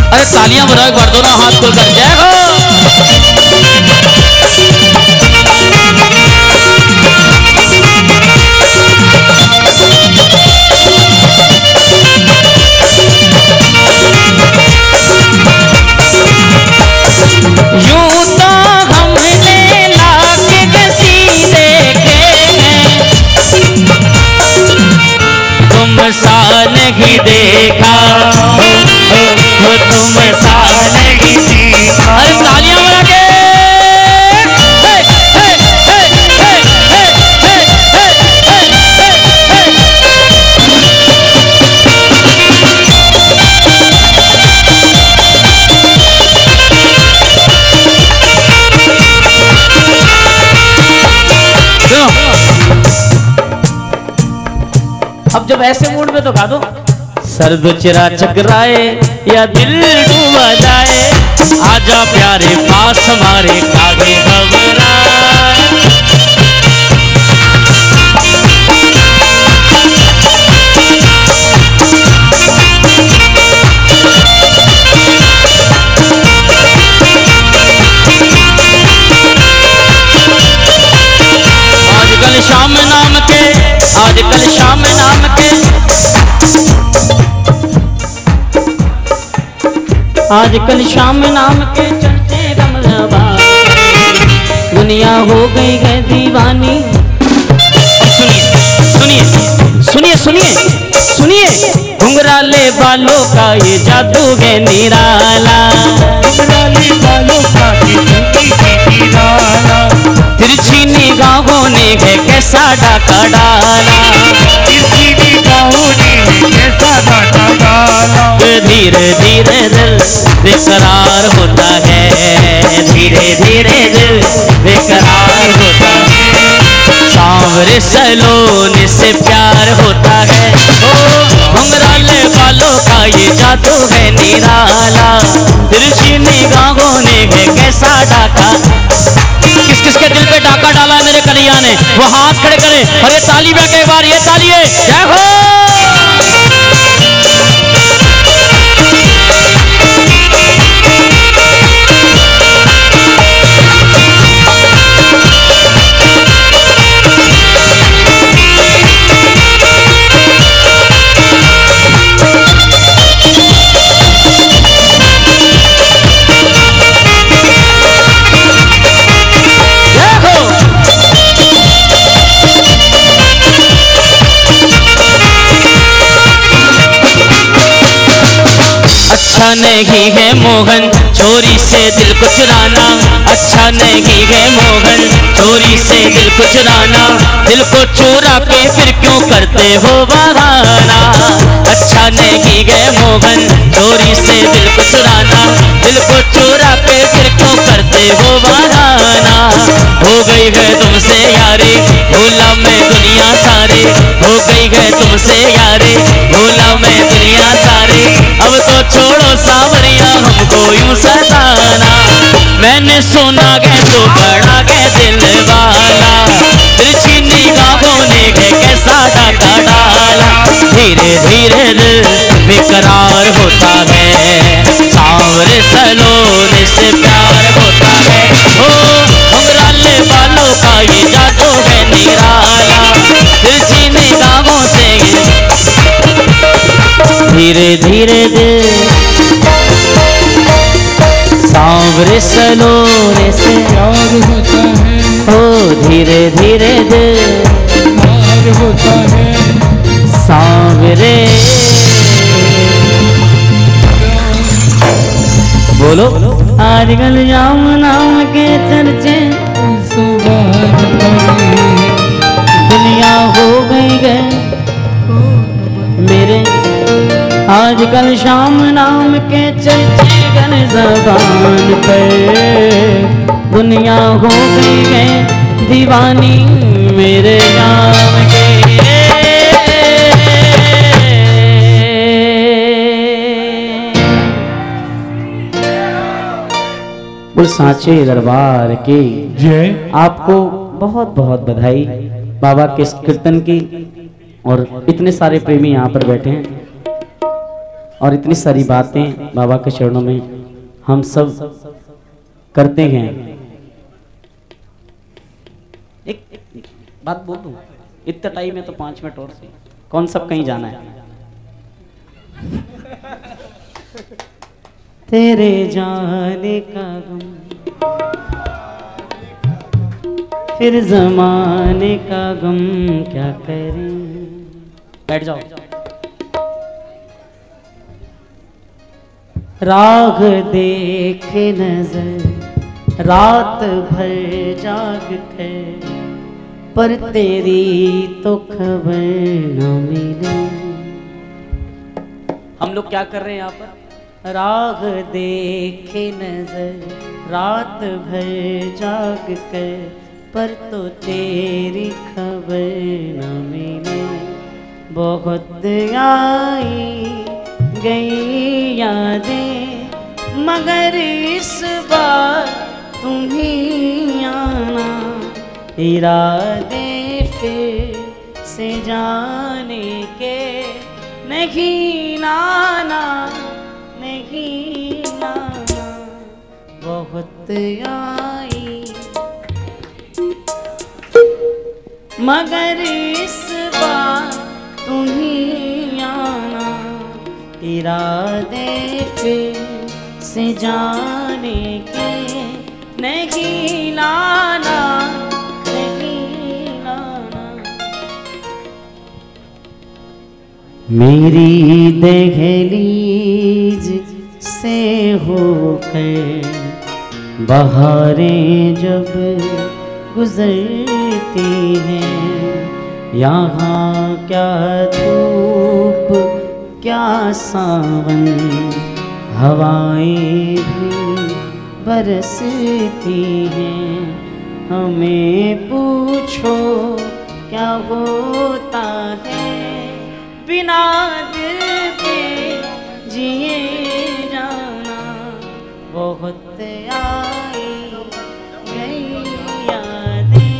अरे तालियां बजाओ एक बार, दोनों हाथ खोल कर जय हो। यूं तो हमने लाख सी देखे हैं, तुम सा नहीं देखा, तुम सा नहीं देखा। अरे तालियां बजा के अब जब ऐसे मूड में तो गा दो। सर्द चिरा चकराए या दिल डूबा जाए, आजा प्यारे पास हमारे कागे घबराए। आजकल शाम नाम के, आजकल शाम नाम के, आजकल शाम नाम के चर्चे गम ज़बान। दुनिया हो गई है दीवानी। सुनिए सुनिए सुनिए सुनिए, घुंघराले बालों का ये जादू है निराला, घुंघराले बालों का ये निराला। तिरछी निगाहों ने है कैसा डाका डाला, तिरछी निगाहों ने है कैसा डाका डाला। धीरे धीरे दिल बेकरार होता है, धीरे धीरे दिल बेकरार होता है, सांवरे सलोने से प्यार होता है। ओ घुंघराले बालों का ये जादू है निराला, तिरछी निगाहों ने है कैसा डाका। किस किस के दिल पे डाका डाला मेरे कन्हैया ने, वो हाथ खड़े करे और ये ताली बजा के एक बार ये ताली है, जय हो। अच्छा नहीं है मोहन चोरी से दिल को चुराना, अच्छा नहीं है मोहन चोरी से दिल को चुराना, दिल को चुरा के फिर क्यों करते हो बहाना। अच्छा नहीं है मोहन चोरी से दिल को चुराना, दिल को चुरा के फिर क्यों करते हो बहाना। हो गई है तुमसे यारी भूला मैं दुनिया सारी, हो गई है तुमसे यारी भूला मैं दुनिया सारी, अब तो छोड़ो सावरिया हमको यूं सताना। मैंने सुना है तो बड़ा है दिल वाला, तिरछी निगाहों ने है कैसा डाका डाला। धीरे धीरे दिल बेकरार होता है, सांवरे सलोने से प्यार होता है। ओ घुंघराले बालों का ये जादू है निराला, तिरछी निगाहों से धीरे धीरे दिल सांवरे सलोने से प्यार होता है, ओ धीरे धीरे दिल प्यार होता है। सांवरे बोलो। आजकल जाम नाम के चर्चे सुबह पड़े दुनिया हो गई है मेरे, आजकल शाम नाम के चर्चे गन ज़बान पर, दुनिया हो गई है दीवानी मेरे नाम के। बोल सांचे दरबार की जय। आपको बहुत बहुत बधाई बाबा के इस कीर्तन की, और इतने सारे प्रेमी यहाँ पर बैठे हैं और इतनी सारी बातें बाबा के चरणों में हम सब करते हैं। एक बात बोल दूं, इतना टाइम है तो 5 मिनट और से कौन सब कहीं जाना है। तेरे जाने का गम फिर जमाने का गम क्या करें। बैठ जाओ। राह देख नजर रात भर जाग कर, पर तेरी तो खबर न मिले। हम लोग क्या कर रहे हैं यहाँ पर? राह देखे नजर रात भर जाग कर, पर तो तेरी खबर न मिले। बहुत आई गई यादें मगर इस बार तुम ही आना, इरादे फिर से जाने के नहीं नाना, नहीं नाना। बहुत आई मगर इस बार तुम ही आना, इरादे फिर से जाने के नहीं लाना, नहीं लाना। मेरी दहलीज से होकर बहारें जब गुजरती हैं, यहाँ क्या धूप क्या सावन हवाएं भी बरसती हैं। हमें पूछो क्या होता है बिना दिल के जिए जाना। बहुत आई गई यादें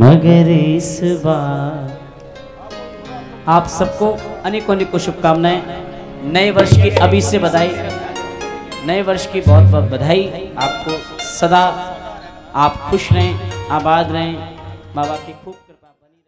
मगर इस बार आप सबको अनेकों अनेकों शुभकामनाएं। नए वर्ष की अभी से बधाई, नए वर्ष की बहुत बहुत बधाई। आपको सदा आप खुश रहें, आबाद रहें, बाबा की खूब कृपा बनी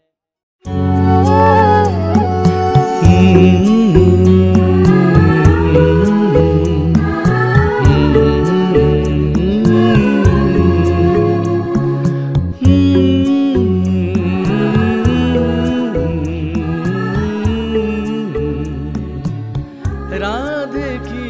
राधे की